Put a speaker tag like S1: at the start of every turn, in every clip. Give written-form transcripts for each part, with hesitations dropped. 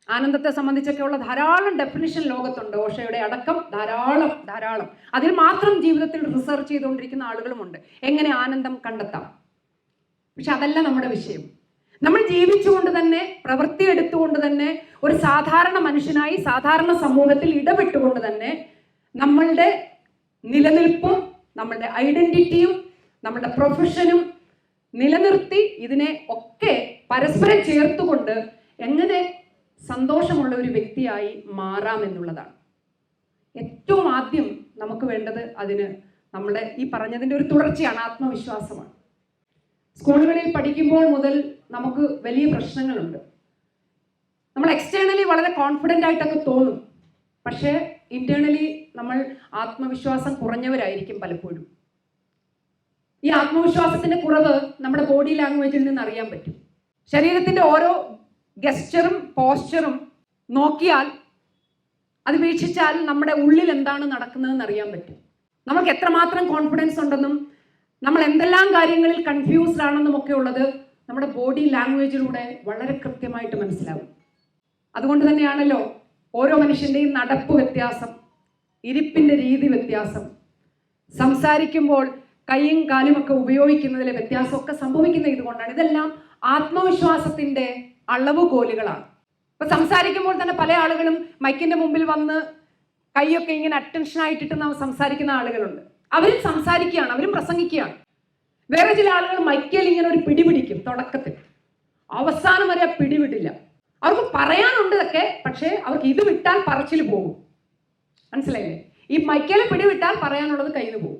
S1: ആനന്ദത്തെ സംബന്ധിച്ചൊക്കെയുള്ള ധാരാളം ഡെഫിനിഷൻ ലോകത്തുണ്ട്, ഓഷയുടെ അടക്കം ധാരാളം. അതിൽ മാത്രം ജീവിതത്തിൽ റിസർച്ച് ചെയ്തുകൊണ്ടിരിക്കുന്ന ആളുകളുമുണ്ട്, എങ്ങനെ ആനന്ദം കണ്ടെത്താം. പക്ഷെ അതല്ല നമ്മുടെ വിഷയം. നമ്മൾ ജീവിച്ചുകൊണ്ട് തന്നെ, പ്രവൃത്തി എടുത്തുകൊണ്ട് തന്നെ, ഒരു സാധാരണ മനുഷ്യനായി സാധാരണ സമൂഹത്തിൽ ഇടപെട്ടുകൊണ്ട് തന്നെ നമ്മളുടെ നിലനിൽപ്പും നമ്മളുടെ ഐഡന്റിറ്റിയും നമ്മളുടെ പ്രൊഫഷനും നിലനിർത്തി ഇതിനെ ഒക്കെ പരസ്പരം ചേർത്തുകൊണ്ട് എങ്ങനെ സന്തോഷമുള്ള ഒരു വ്യക്തിയായി മാറാമെന്നുള്ളതാണ് ഏറ്റവും ആദ്യം നമുക്ക് വേണ്ടത്. അതിന് നമ്മുടെ ഈ പറഞ്ഞതിൻ്റെ ഒരു തുടർച്ചയാണ്, ആത്മവിശ്വാസമാണ്. സ്കൂളുകളിൽ പഠിക്കുമ്പോൾ മുതൽ നമുക്ക് വലിയ പ്രശ്നങ്ങളുണ്ട്. നമ്മൾ എക്സ്റ്റേണലി വളരെ കോൺഫിഡൻ്റ് ആയിട്ടൊക്കെ തോന്നും, പക്ഷേ ഇന്റേണലി നമ്മൾ ആത്മവിശ്വാസം കുറഞ്ഞവരായിരിക്കും പലപ്പോഴും. ഈ ആത്മവിശ്വാസത്തിന്റെ കുറവ് നമ്മുടെ ബോഡി ലാംഗ്വേജിൽ നിന്ന് അറിയാൻ പറ്റും. ശരീരത്തിന്റെ ഓരോ ഗസ്റ്ററും പോസ്ചറും നോക്കിയാൽ, അത് വീക്ഷിച്ചാൽ നമ്മുടെ ഉള്ളിൽ എന്താണ് നടക്കുന്നതെന്ന് അറിയാൻ പറ്റും. നമുക്ക് എത്രമാത്രം കോൺഫിഡൻസ് ഉണ്ടെന്നും നമ്മൾ എന്തെല്ലാം കാര്യങ്ങളിൽ കൺഫ്യൂസ്ഡ് ആണെന്നും ഒക്കെ ഉള്ളത് നമ്മുടെ ബോഡി ലാംഗ്വേജിലൂടെ വളരെ കൃത്യമായിട്ട് മനസ്സിലാവും. അതുകൊണ്ട് തന്നെയാണല്ലോ ഓരോ മനുഷ്യൻ്റെയും നടപ്പ് വ്യത്യാസം, ഇരിപ്പിൻ്റെ രീതി വ്യത്യാസം, സംസാരിക്കുമ്പോൾ കൈയും കാലും ഒക്കെ ഉപയോഗിക്കുന്നതിലെ വ്യത്യാസമൊക്കെ സംഭവിക്കുന്നത് ഇതുകൊണ്ടാണ്. ഇതെല്ലാം ആത്മവിശ്വാസത്തിൻ്റെ അളവുകോലുകളാണ്. ഇപ്പൊ സംസാരിക്കുമ്പോൾ തന്നെ പല ആളുകളും മൈക്കിന്റെ മുമ്പിൽ വന്ന് കൈയൊക്കെ ഇങ്ങനെ അറ്റൻഷനായിട്ടിട്ട് സംസാരിക്കുന്ന ആളുകളുണ്ട്. അവരും സംസാരിക്കുകയാണ്, അവരും പ്രസംഗിക്കുകയാണ്. വേറെ ചില ആളുകൾ മൈക്കിൽ ഇങ്ങനെ ഒരു പിടിപിടിക്കും തുടക്കത്തിൽ, അവസാനം വരെ ആ പിടിവിടില്ല. അവർക്ക് പറയാനുണ്ട് ഇതൊക്കെ, പക്ഷേ അവർക്ക് ഇത് വിട്ടാൽ പറച്ചിൽ പോകും. മനസ്സിലായില്ലേ? ഈ മൈക്കേലെ പിടിവിട്ടാൽ പറയാനുള്ളത് കയ്യിൽ പോകും.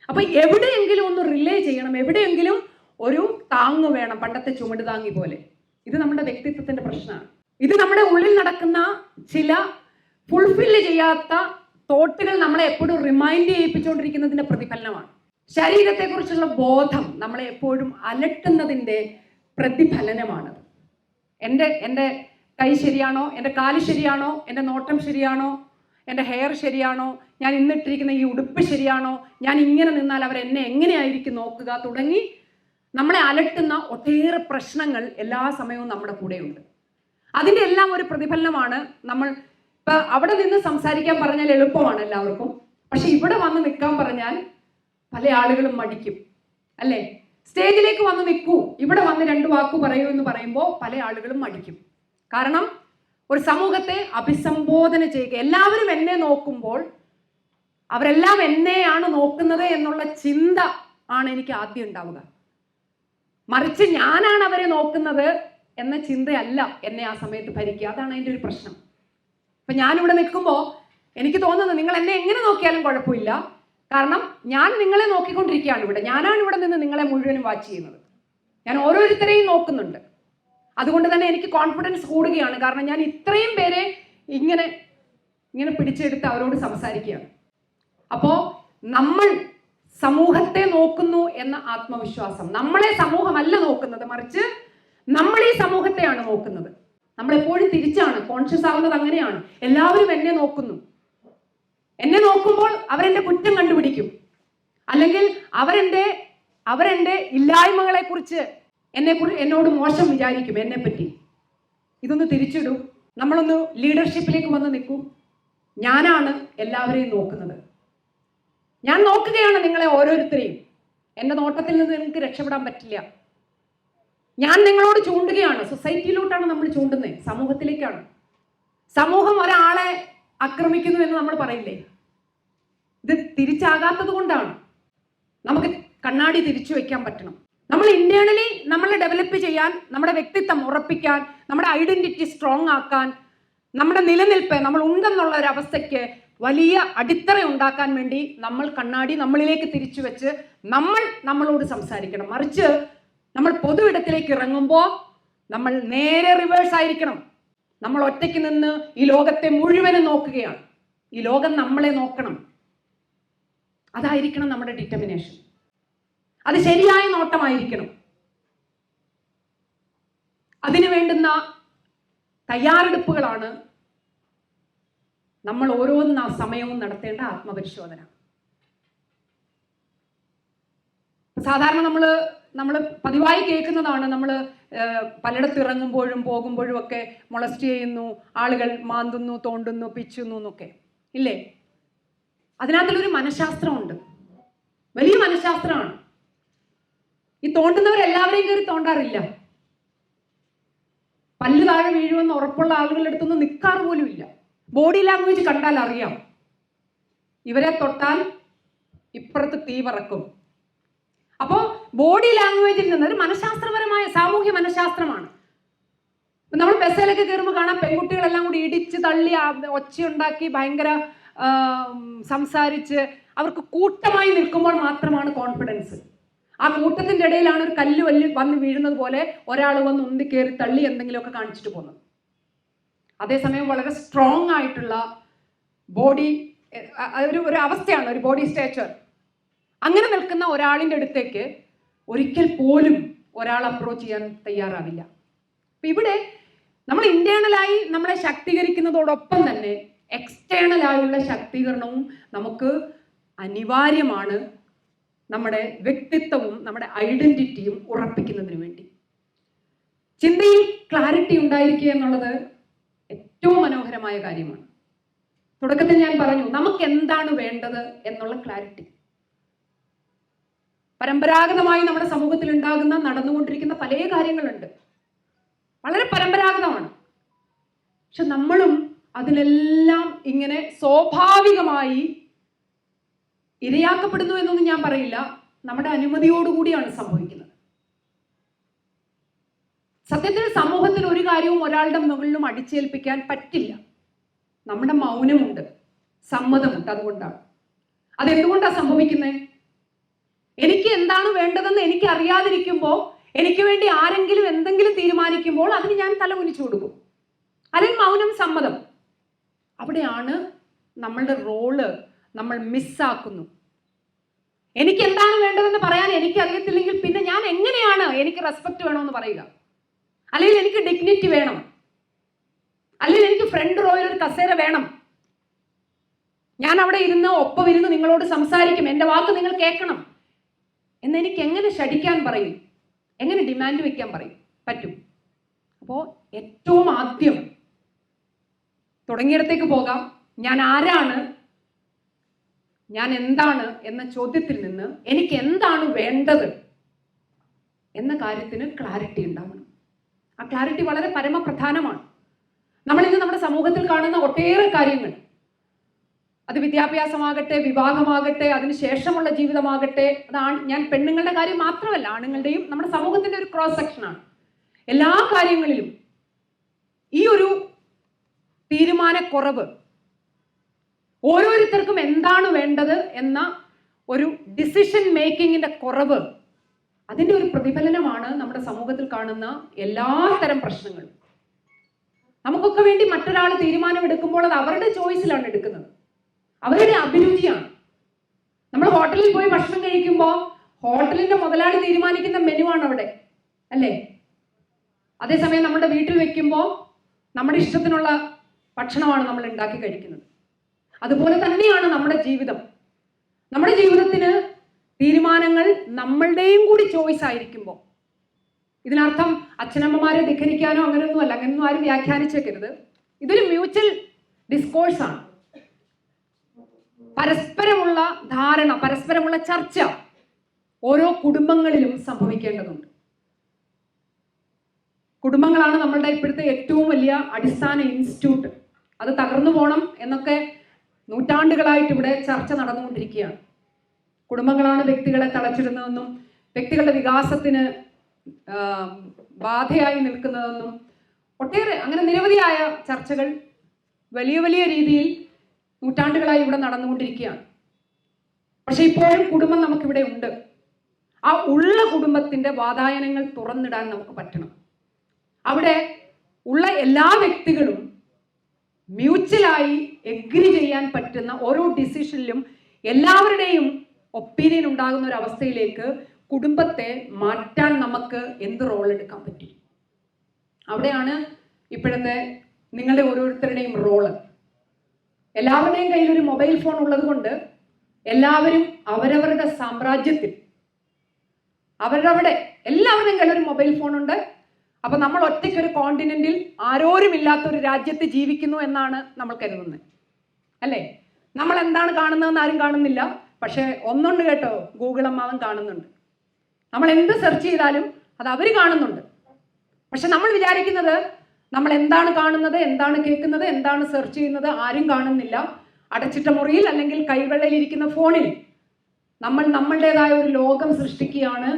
S1: അപ്പൊ എവിടെയെങ്കിലും ഒന്ന് റിലേ ചെയ്യണം, എവിടെയെങ്കിലും ഒരു താങ്ങ് വേണം, പണ്ടത്തെ ചുമട് താങ്ങി പോലെ. ഇത് നമ്മുടെ വ്യക്തിത്വത്തിന്റെ പ്രശ്നമാണ്. ഇത് നമ്മുടെ ഉള്ളിൽ നടക്കുന്ന ചില ഫുൾഫില്ല് ചെയ്യാത്ത തോട്ടുകൾ നമ്മളെ എപ്പോഴും റിമൈൻഡ് ചെയ്യിപ്പിച്ചുകൊണ്ടിരിക്കുന്നതിന്റെ പ്രതിഫലനമാണ്. ശരീരത്തെക്കുറിച്ചുള്ള ബോധം നമ്മളെ എപ്പോഴും അലട്ടുന്നതിന്റെ പ്രതിഫലനമാണ്. എൻ്റെ കൈ ശരിയാണോ, എൻ്റെ കാല് ശരിയാണോ, എൻ്റെ നോട്ടം ശരിയാണോ, എൻ്റെ ഹെയർ ശരിയാണോ, ഞാൻ ഇന്നിട്ടിരിക്കുന്ന ഈ ഉടുപ്പ് ശരിയാണോ, ഞാൻ ഇങ്ങനെ നിന്നാൽ അവർ എന്നെ എങ്ങനെയായിരിക്കും നോക്കുക, തുടങ്ങി നമ്മളെ അലട്ടുന്ന ഒട്ടേറെ പ്രശ്നങ്ങൾ എല്ലാ സമയവും നമ്മുടെ കൂടെയുണ്ട്. അതിൻ്റെ എല്ലാം ഒരു പ്രതിഫലനമാണ് നമ്മൾ ഇപ്പം അവിടെ നിന്ന് സംസാരിക്കാൻ പറഞ്ഞാൽ എളുപ്പമാണ് എല്ലാവർക്കും, പക്ഷെ ഇവിടെ വന്ന് നിൽക്കാൻ പറഞ്ഞാൽ പല ആളുകളും മടിക്കും, അല്ലേ? സ്റ്റേജിലേക്ക് വന്ന് നിൽക്കൂ, ഇവിടെ വന്ന് 2 വാക്ക് പറയൂ എന്ന് പറയുമ്പോൾ പല ആളുകളും മടിക്കും. കാരണം ഒരു സമൂഹത്തെ അഭിസംബോധന ചെയ്യുക, എല്ലാവരും എന്നെ നോക്കുമ്പോൾ അവരെല്ലാം എന്നെയാണ് നോക്കുന്നത് എന്നുള്ള ചിന്ത ആണ് എനിക്ക് ആദ്യം ഉണ്ടാവുക. മറിച്ച് ഞാനാണ് അവരെ നോക്കുന്നത് എന്ന ചിന്തയല്ല എന്നെ ആ സമയത്ത് ഭരിക്കുക. അതാണ് അതിൻ്റെ ഒരു പ്രശ്നം. ഇപ്പം ഞാനിവിടെ നിൽക്കുമ്പോൾ എനിക്ക് തോന്നുന്നത് നിങ്ങൾ എന്നെ എങ്ങനെ നോക്കിയാലും കുഴപ്പമില്ല, കാരണം ഞാൻ നിങ്ങളെ നോക്കിക്കൊണ്ടിരിക്കുകയാണ് ഇവിടെ. ഞാനാണ് ഇവിടെ നിന്ന് നിങ്ങളെ മുഴുവനും വാച്ച് ചെയ്യുന്നത്. ഞാൻ ഓരോരുത്തരെയും നോക്കുന്നുണ്ട്. അതുകൊണ്ട് തന്നെ എനിക്ക് കോൺഫിഡൻസ് കൂടുകയാണ്, കാരണം ഞാൻ ഇത്രയും പേരെ ഇങ്ങനെ പിടിച്ചെടുത്ത് അവരോട് സംസാരിക്കുകയാണ്. അപ്പോൾ നമ്മൾ സമൂഹത്തെ നോക്കുന്നു എന്ന ആത്മവിശ്വാസം, നമ്മളെ സമൂഹമല്ല നോക്കുന്നത്, മറിച്ച് നമ്മൾ ഈ സമൂഹത്തെയാണ് നോക്കുന്നത്. നമ്മളെപ്പോഴും തിരിച്ചാണ് കോൺഷ്യസ് ആവുന്നത്. അങ്ങനെയാണ്, എല്ലാവരും എന്നെ നോക്കുന്നു. എന്നെ നോക്കുമ്പോൾ അവരെന്റെ കുറ്റം കണ്ടുപിടിക്കും, അല്ലെങ്കിൽ അവരെന്റെ ഇല്ലായ്മകളെ കുറിച്ച് എന്നോട് മോശം വിചാരിക്കും എന്നെ പറ്റി. ഇതൊന്ന് തിരിച്ചിടൂ, നമ്മളൊന്ന് ലീഡർഷിപ്പിലേക്ക് വന്ന് നിൽക്കൂ. ഞാനാണ് എല്ലാവരെയും നോക്കുന്നത്, ഞാൻ നോക്കുകയാണ് നിങ്ങളെ ഓരോരുത്തരെയും. എൻ്റെ നോട്ടത്തിൽ നിന്ന് നിങ്ങൾക്ക് രക്ഷപ്പെടാൻ പറ്റില്ല. ഞാൻ നിങ്ങളോട് ചൂണ്ടുകയാണ്. സൊസൈറ്റിയിലോട്ടാണ് നമ്മൾ ചൂണ്ടുന്നത്, സമൂഹത്തിലേക്കാണ്. സമൂഹം ഒരാളെ ആക്രമിക്കുന്നു എന്ന് നമ്മൾ പറയില്ലേ? ഇത് തിരിച്ചാകാത്തത് കൊണ്ടാണ്. നമുക്ക് കണ്ണാടി തിരിച്ചു വെക്കാൻ പറ്റണം. നമ്മൾ ഇന്റേണലി നമ്മളെ ഡെവലപ്പ് ചെയ്യാൻ, നമ്മുടെ വ്യക്തിത്വം ഉറപ്പിക്കാൻ, നമ്മുടെ ഐഡന്റിറ്റി സ്ട്രോങ് ആക്കാൻ, നമ്മുടെ നിലനിൽപ്പ് നമ്മൾ ഉണ്ടെന്നുള്ള ഒരു അവസ്ഥയ്ക്ക് വലിയ അടിത്തറ ഉണ്ടാക്കാൻ വേണ്ടി നമ്മൾ കണ്ണാടി നമ്മളിലേക്ക് തിരിച്ചു വെച്ച് നമ്മളോട് സംസാരിക്കണം. മറിച്ച് നമ്മൾ പൊതു ഇടത്തിലേക്ക് ഇറങ്ങുമ്പോൾ നമ്മൾ നേരെ റിവേഴ്സ് ആയിരിക്കണം. നമ്മൾ ഒറ്റയ്ക്ക് നിന്ന് ഈ ലോകത്തെ മുഴുവനും നോക്കുകയാണ്. ഈ ലോകം നമ്മളെ നോക്കണം. അതായിരിക്കണം നമ്മുടെ ഡിറ്റർമിനേഷൻ. അത് ശരിയായ നോട്ടമായിരിക്കണം. അതിനു വേണ്ടുന്ന തയ്യാറെടുപ്പുകളാണ് നമ്മൾ ഓരോ സമയവും നടത്തേണ്ട ആത്മപരിശോധന. സാധാരണ നമ്മൾ നമ്മൾ പതിവായി കേൾക്കുന്നതാണ്. നമ്മൾ പലയിടത്ത് ഇറങ്ങുമ്പോഴും പോകുമ്പോഴും ഒക്കെ മൊളസ്റ്റ് ചെയ്യുന്നു, ആളുകൾ മാന്തുന്നു, തോണ്ടുന്നു, പിച്ചുന്നു എന്നൊക്കെ ഇല്ലേ? അതിനകത്തുള്ളൊരു മനഃശാസ്ത്രമുണ്ട്, വലിയ മനഃശാസ്ത്രമാണ്. ഈ തോണ്ടുന്നവരെല്ലാവരെയും കയറി തോണ്ടാറില്ല. പല്ല് താഴെ വീഴുമെന്ന് ഉറപ്പുള്ള ആളുകളുടെ അടുത്തൊന്നും നിൽക്കാറ് പോലും ഇല്ല. ബോഡി ലാംഗ്വേജ് കണ്ടാൽ അറിയാം, ഇവരെ തൊട്ടാൽ ഇപ്പുറത്ത് തീ പറക്കും. അപ്പോൾ ബോഡി ലാംഗ്വേജിൽ നിന്ന് ഒരു മനഃശാസ്ത്രപരമായ സാമൂഹ്യ മനഃശാസ്ത്രമാണ്. നമ്മൾ ബസ്സിലൊക്കെ കയറുമ്പോൾ കാണാം, പെൺകുട്ടികളെല്ലാം കൂടി ഇടിച്ച് തള്ളി ഒച്ചയുണ്ടാക്കി ഭയങ്കര സംസാരിച്ച് അവർക്ക് കൂട്ടമായി നിൽക്കുമ്പോൾ മാത്രമാണ് കോൺഫിഡൻസ്. ആ കൂട്ടത്തിന്റെ ഇടയിലാണ് ഒരു കല്ല് വന്ന് വീഴുന്നത് പോലെ ഒരാൾ വന്ന് ഉന്തി കയറി തള്ളി എന്തെങ്കിലുമൊക്കെ കാണിച്ചിട്ട് പോകുന്നത്. അതേസമയം വളരെ സ്ട്രോങ് ആയിട്ടുള്ള ബോഡി ഒരു അവസ്ഥയാണ്, ഒരു ബോഡി സ്റ്റാച്ചർ. അങ്ങനെ നിൽക്കുന്ന ഒരാളിൻ്റെ അടുത്തേക്ക് ഒരിക്കൽ പോലും ഒരാൾ അപ്രോച്ച് ചെയ്യാൻ തയ്യാറാവില്ല. അപ്പം ഇവിടെ നമ്മൾ ഇന്റേണലായി നമ്മളെ ശാക്തീകരിക്കുന്നതോടൊപ്പം തന്നെ എക്സ്റ്റേണലായുള്ള ശാക്തീകരണവും നമുക്ക് അനിവാര്യമാണ്, നമ്മുടെ വ്യക്തിത്വവും നമ്മുടെ ഐഡന്റിറ്റിയും ഉറപ്പിക്കുന്നതിന് വേണ്ടി. ചിന്തയിൽ ക്ലാരിറ്റി ഉണ്ടായിരിക്കുക എന്നുള്ളത് ഏറ്റവും മനോഹരമായ കാര്യമാണ്. തുടക്കത്തിൽ ഞാൻ പറഞ്ഞു, നമുക്ക് എന്താണ് വേണ്ടത് എന്നുള്ള ക്ലാരിറ്റി. പരമ്പരാഗതമായി നമ്മുടെ സമൂഹത്തിൽ ഉണ്ടാകുന്ന നടന്നുകൊണ്ടിരിക്കുന്ന പല കാര്യങ്ങളുണ്ട്, വളരെ പരമ്പരാഗതമാണ്. പക്ഷെ നമ്മളും അതിനെല്ലാം ഇങ്ങനെ സ്വാഭാവികമായി ഇരയാക്കപ്പെടുന്നു എന്നൊന്നും ഞാൻ പറയില്ല, നമ്മുടെ അനുമതിയോടുകൂടിയാണ് സംഭവിക്കുന്നത്. സത്യത്തിൽ സമൂഹത്തിൽ ഒരു കാര്യവും ഒരാളുടെ മുകളിലും അടിച്ചേൽപ്പിക്കാൻ പറ്റില്ല. നമ്മുടെ മൗനമുണ്ട്, സമ്മതമുണ്ട്. അതുകൊണ്ടാണ്. അതെന്തുകൊണ്ടാണ് സംഭവിക്കുന്നത്? എനിക്ക് എന്താണ് വേണ്ടതെന്ന് എനിക്ക് അറിയാതിരിക്കുമ്പോൾ, എനിക്ക് വേണ്ടി ആരെങ്കിലും എന്തെങ്കിലും തീരുമാനിക്കുമ്പോൾ അതിന് ഞാൻ തല കുനിച്ചു കൊടുക്കും, അല്ലെങ്കിൽ മൗനം, സമ്മതം. അവിടെയാണ് നമ്മളുടെ റോള് നമ്മൾ മിസ്സാക്കുന്നു. എനിക്ക് എന്താണ് വേണ്ടതെന്ന് പറയാൻ എനിക്ക് അറിയത്തില്ലെങ്കിൽ പിന്നെ ഞാൻ എങ്ങനെയാണ് എനിക്ക് റെസ്പെക്ട് വേണമെന്ന് പറയുക? അല്ലെങ്കിൽ എനിക്ക് ഡിഗ്നിറ്റി വേണം, അല്ലെങ്കിൽ എനിക്ക് ഫ്രണ്ട് റോയിൽ ഒരു കസേര വേണം, ഞാൻ അവിടെ ഇരുന്ന് ഒപ്പം ഇരുന്ന് നിങ്ങളോട് സംസാരിക്കും, എൻ്റെ വാക്ക് നിങ്ങൾ കേൾക്കണം എന്നെനിക്ക് എങ്ങനെ ശഠിക്കാൻ പറയും? എങ്ങനെ ഡിമാൻഡ് വെക്കാൻ പറയും? പറ്റും. അപ്പോൾ ഏറ്റവും ആദ്യം തുടങ്ങിയിടത്തേക്ക് പോകാം. ഞാൻ ആരാണ്, ഞാൻ എന്താണ് എന്ന ചോദ്യത്തിൽ നിന്ന് എനിക്ക് എന്താണ് വേണ്ടത് എന്ന കാര്യത്തിന് ക്ലാരിറ്റി ഉണ്ടാവണം. ആ ക്ലാരിറ്റി വളരെ പരമപ്രധാനമാണ്. നമ്മളിന്ന് നമ്മുടെ സമൂഹത്തിൽ കാണുന്ന ഒട്ടേറെ കാര്യങ്ങൾ, അത് വിദ്യാഭ്യാസമാകട്ടെ, വിവാഹമാകട്ടെ, അതിനുശേഷമുള്ള ജീവിതമാകട്ടെ, ഞാൻ പെണ്ണുങ്ങളുടെ കാര്യം മാത്രമല്ല, ആണുങ്ങളുടെയും നമ്മുടെ സമൂഹത്തിന്റെ ഒരു ക്രോസ് സെക്ഷനാണ്. എല്ലാ കാര്യങ്ങളിലും ഈ ഒരു തീരുമാനക്കുറവ്, ഓരോരുത്തർക്കും എന്താണ് വേണ്ടത് എന്ന ഒരു ഡിസിഷൻ മേക്കിങ്ങിന്റെ കുറവ്, അതിന്റെ ഒരു പ്രതിഫലനമാണ് നമ്മുടെ സമൂഹത്തിൽ കാണുന്ന എല്ലാ തരം പ്രശ്നങ്ങളും. നമുക്കൊക്കെ വേണ്ടി മറ്റൊരാൾ തീരുമാനം എടുക്കുമ്പോൾ അത് അവരുടെ ചോയ്സിലാണ് എടുക്കുന്നത്, അവരുടെ അഭിരുചിയാണ്. നമ്മൾ ഹോട്ടലിൽ പോയി ഭക്ഷണം കഴിക്കുമ്പോൾ ഹോട്ടലിന്റെ മുതലാളി തീരുമാനിക്കുന്ന മെനു ആണ് അവിടെ, അല്ലേ? അതേസമയം നമ്മുടെ വീട്ടിൽ വെക്കുമ്പോൾ നമ്മുടെ ഇഷ്ടത്തിനുള്ള ഭക്ഷണമാണ് നമ്മൾ ഉണ്ടാക്കി കഴിക്കുന്നത്. അതുപോലെ തന്നെയാണ് നമ്മുടെ ജീവിതം. നമ്മുടെ ജീവിതത്തിന് തീരുമാനങ്ങൾ നമ്മളുടെയും കൂടി ചോയ്സ് ആയിരിക്കുമ്പോൾ, ഇതിനർത്ഥം അച്ഛനമ്മമാരെ ധിഖരിക്കാനോ അങ്ങനെയൊന്നുമല്ല, അങ്ങനെയൊന്നും ആരും വ്യാഖ്യാനിച്ചേക്കരുത്. ഇതൊരു മ്യൂച്വൽ ഡിസ്കോഴ്സാണ്. പരസ്പരമുള്ള ധാരണ, പരസ്പരമുള്ള ചർച്ച ഓരോ കുടുംബങ്ങളിലും സംഭവിക്കേണ്ടതുണ്ട്. കുടുംബങ്ങളാണ് നമ്മളുടെ ഇപ്പോഴത്തെ ഏറ്റവും വലിയ അടിസ്ഥാന ഇൻസ്റ്റിറ്റ്യൂട്ട്. അത് തകർന്നു പോകണം എന്നൊക്കെ നൂറ്റാണ്ടുകളായിട്ട് ഇവിടെ ചർച്ച നടന്നുകൊണ്ടിരിക്കുകയാണ്. കുടുംബങ്ങളാണ് വ്യക്തികളെ തളച്ചിടുന്നതെന്നും വ്യക്തികളുടെ വികാസത്തിന് ബാധയായി നിൽക്കുന്നതെന്നും ഒട്ടേറെ അങ്ങനെ നിരവധിയായ ചർച്ചകൾ വലിയ വലിയ രീതിയിൽ നൂറ്റാണ്ടുകളായി ഇവിടെ നടന്നുകൊണ്ടിരിക്കുകയാണ്. പക്ഷെ ഇപ്പോഴും കുടുംബം നമുക്കിവിടെ ഉണ്ട്. ആ ഉള്ള കുടുംബത്തിന്റെ വാതായനങ്ങൾ തുറന്നിടാൻ നമുക്ക് പറ്റണം. അവിടെ ഉള്ള എല്ലാ വ്യക്തികളും മ്യൂച്വലായി എഗ്രി ചെയ്യാൻ പറ്റുന്ന ഓരോ ഡിസിഷനിലും എല്ലാവരുടെയും ഒപ്പീനിയൻ ഉണ്ടാകുന്ന ഒരു അവസ്ഥയിലേക്ക് കുടുംബത്തെ മാറ്റാൻ നമുക്ക് എന്ത് റോൾ എടുക്കാൻ പറ്റും? അവിടെയാണ് ഇപ്പോഴത്തെ നിങ്ങളുടെ ഓരോരുത്തരുടെയും റോള്. എല്ലാവരുടെയും കയ്യിൽ ഒരു മൊബൈൽ ഫോൺ ഉള്ളത് കൊണ്ട് എല്ലാവരും അവരവരുടെ സാമ്രാജ്യത്തിൽ അവരവിടെ എല്ലാവരുടെയും കയ്യിൽ ഒരു മൊബൈൽ ഫോണുണ്ട്. അപ്പൊ നമ്മൾ ഒറ്റയ്ക്ക് ഒരു കോണ്ടിനെന്റിൽ ആരോരുമില്ലാത്ത ഒരു രാജ്യത്ത് ജീവിക്കുന്നു എന്നാണ് നമ്മൾ കരുതുന്നത്, അല്ലേ? നമ്മൾ എന്താണ് കാണുന്നതെന്ന് ആരും കാണുന്നില്ല. പക്ഷെ ഒന്നുണ്ട് കേട്ടോ, ഗൂഗിൾ അമ്മാവൻ കാണുന്നുണ്ട്. നമ്മൾ എന്ത് സെർച്ച് ചെയ്താലും അത് അവർ കാണുന്നുണ്ട്. പക്ഷെ നമ്മൾ വിചാരിക്കുന്നത് നമ്മൾ എന്താണ് കാണുന്നത്, എന്താണ് കേൾക്കുന്നത്, എന്താണ് സെർച്ച് ചെയ്യുന്നത് ആരും കാണുന്നില്ല. അടച്ചിട്ട മുറിയിൽ അല്ലെങ്കിൽ കൈവെള്ളയിലിരിക്കുന്ന ഫോണിൽ നമ്മൾ നമ്മളുടേതായ ഒരു ലോകം സൃഷ്ടിക്കുകയാണ്,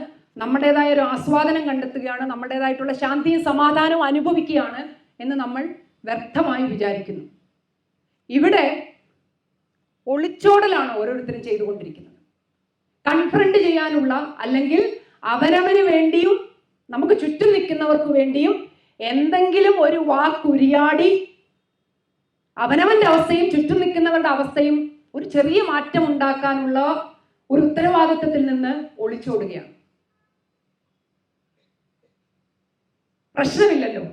S1: നമ്മുടേതായ ഒരു ആസ്വാദനം കണ്ടെത്തുകയാണ്, നമ്മുടേതായിട്ടുള്ള ശാന്തിയും സമാധാനവും അനുഭവിക്കുകയാണ് എന്ന് നമ്മൾ വ്യർത്ഥമായി വിചാരിക്കുന്നു. ഇവിടെ ഒളിച്ചോടലാണ് ഓരോരുത്തരും ചെയ്തുകൊണ്ടിരിക്കുന്നത്. കൺഫ്രണ്ട് ചെയ്യാനുള്ള അല്ലെങ്കിൽ അവരവന് വേണ്ടിയും നമുക്ക് ചുറ്റും നിൽക്കുന്നവർക്ക് വേണ്ടിയും എന്തെങ്കിലും ഒരു വാക്കുരിയാടി അവനവന്റെ അവസ്ഥയും ചുറ്റും നിൽക്കുന്നവരുടെ അവസ്ഥയും ഒരു ചെറിയ മാറ്റം ഉണ്ടാക്കാനുള്ള ഒരു ഉത്തരവാദിത്വത്തിൽ നിന്ന് ഒളിച്ചോടുകയാണ്. പ്രശ്നമില്ലല്ലോ,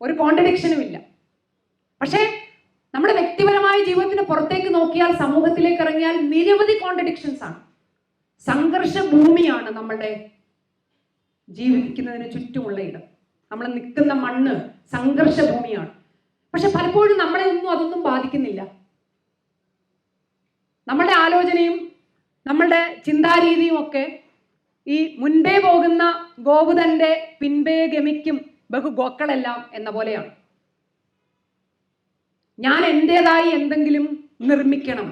S1: ഒരു കോൺട്രഡിക്ഷനും ഇല്ല. പക്ഷേ നമ്മുടെ വ്യക്തിപരമായ ജീവിതത്തിന് പുറത്തേക്ക് നോക്കിയാൽ, സമൂഹത്തിലേക്ക് ഇറങ്ങിയാൽ നിരവധി കോൺട്രഡിക്ഷൻസ് ആണ്. സംഘർഷ ഭൂമിയാണ് നമ്മളുടെ ജീവിക്കുന്നതിന് ചുറ്റുമുള്ള ഇടം. നമ്മൾ നിൽക്കുന്ന മണ്ണ് സംഘർഷ ഭൂമിയാണ്. പക്ഷെ പലപ്പോഴും നമ്മളെ അതൊന്നും ബാധിക്കുന്നില്ല. നമ്മളുടെ ആലോചനയും നമ്മളുടെ ചിന്താരീതിയും ഒക്കെ ഈ മുൻപേ പോകുന്ന ഗോവുതന്റെ പിൻപേ ഗമിക്കും ബഹുഗോക്കളെല്ലാം എന്ന പോലെയാണ്. ഞാൻ എൻ്റെതായി എന്തെങ്കിലും നിർമ്മിക്കണം,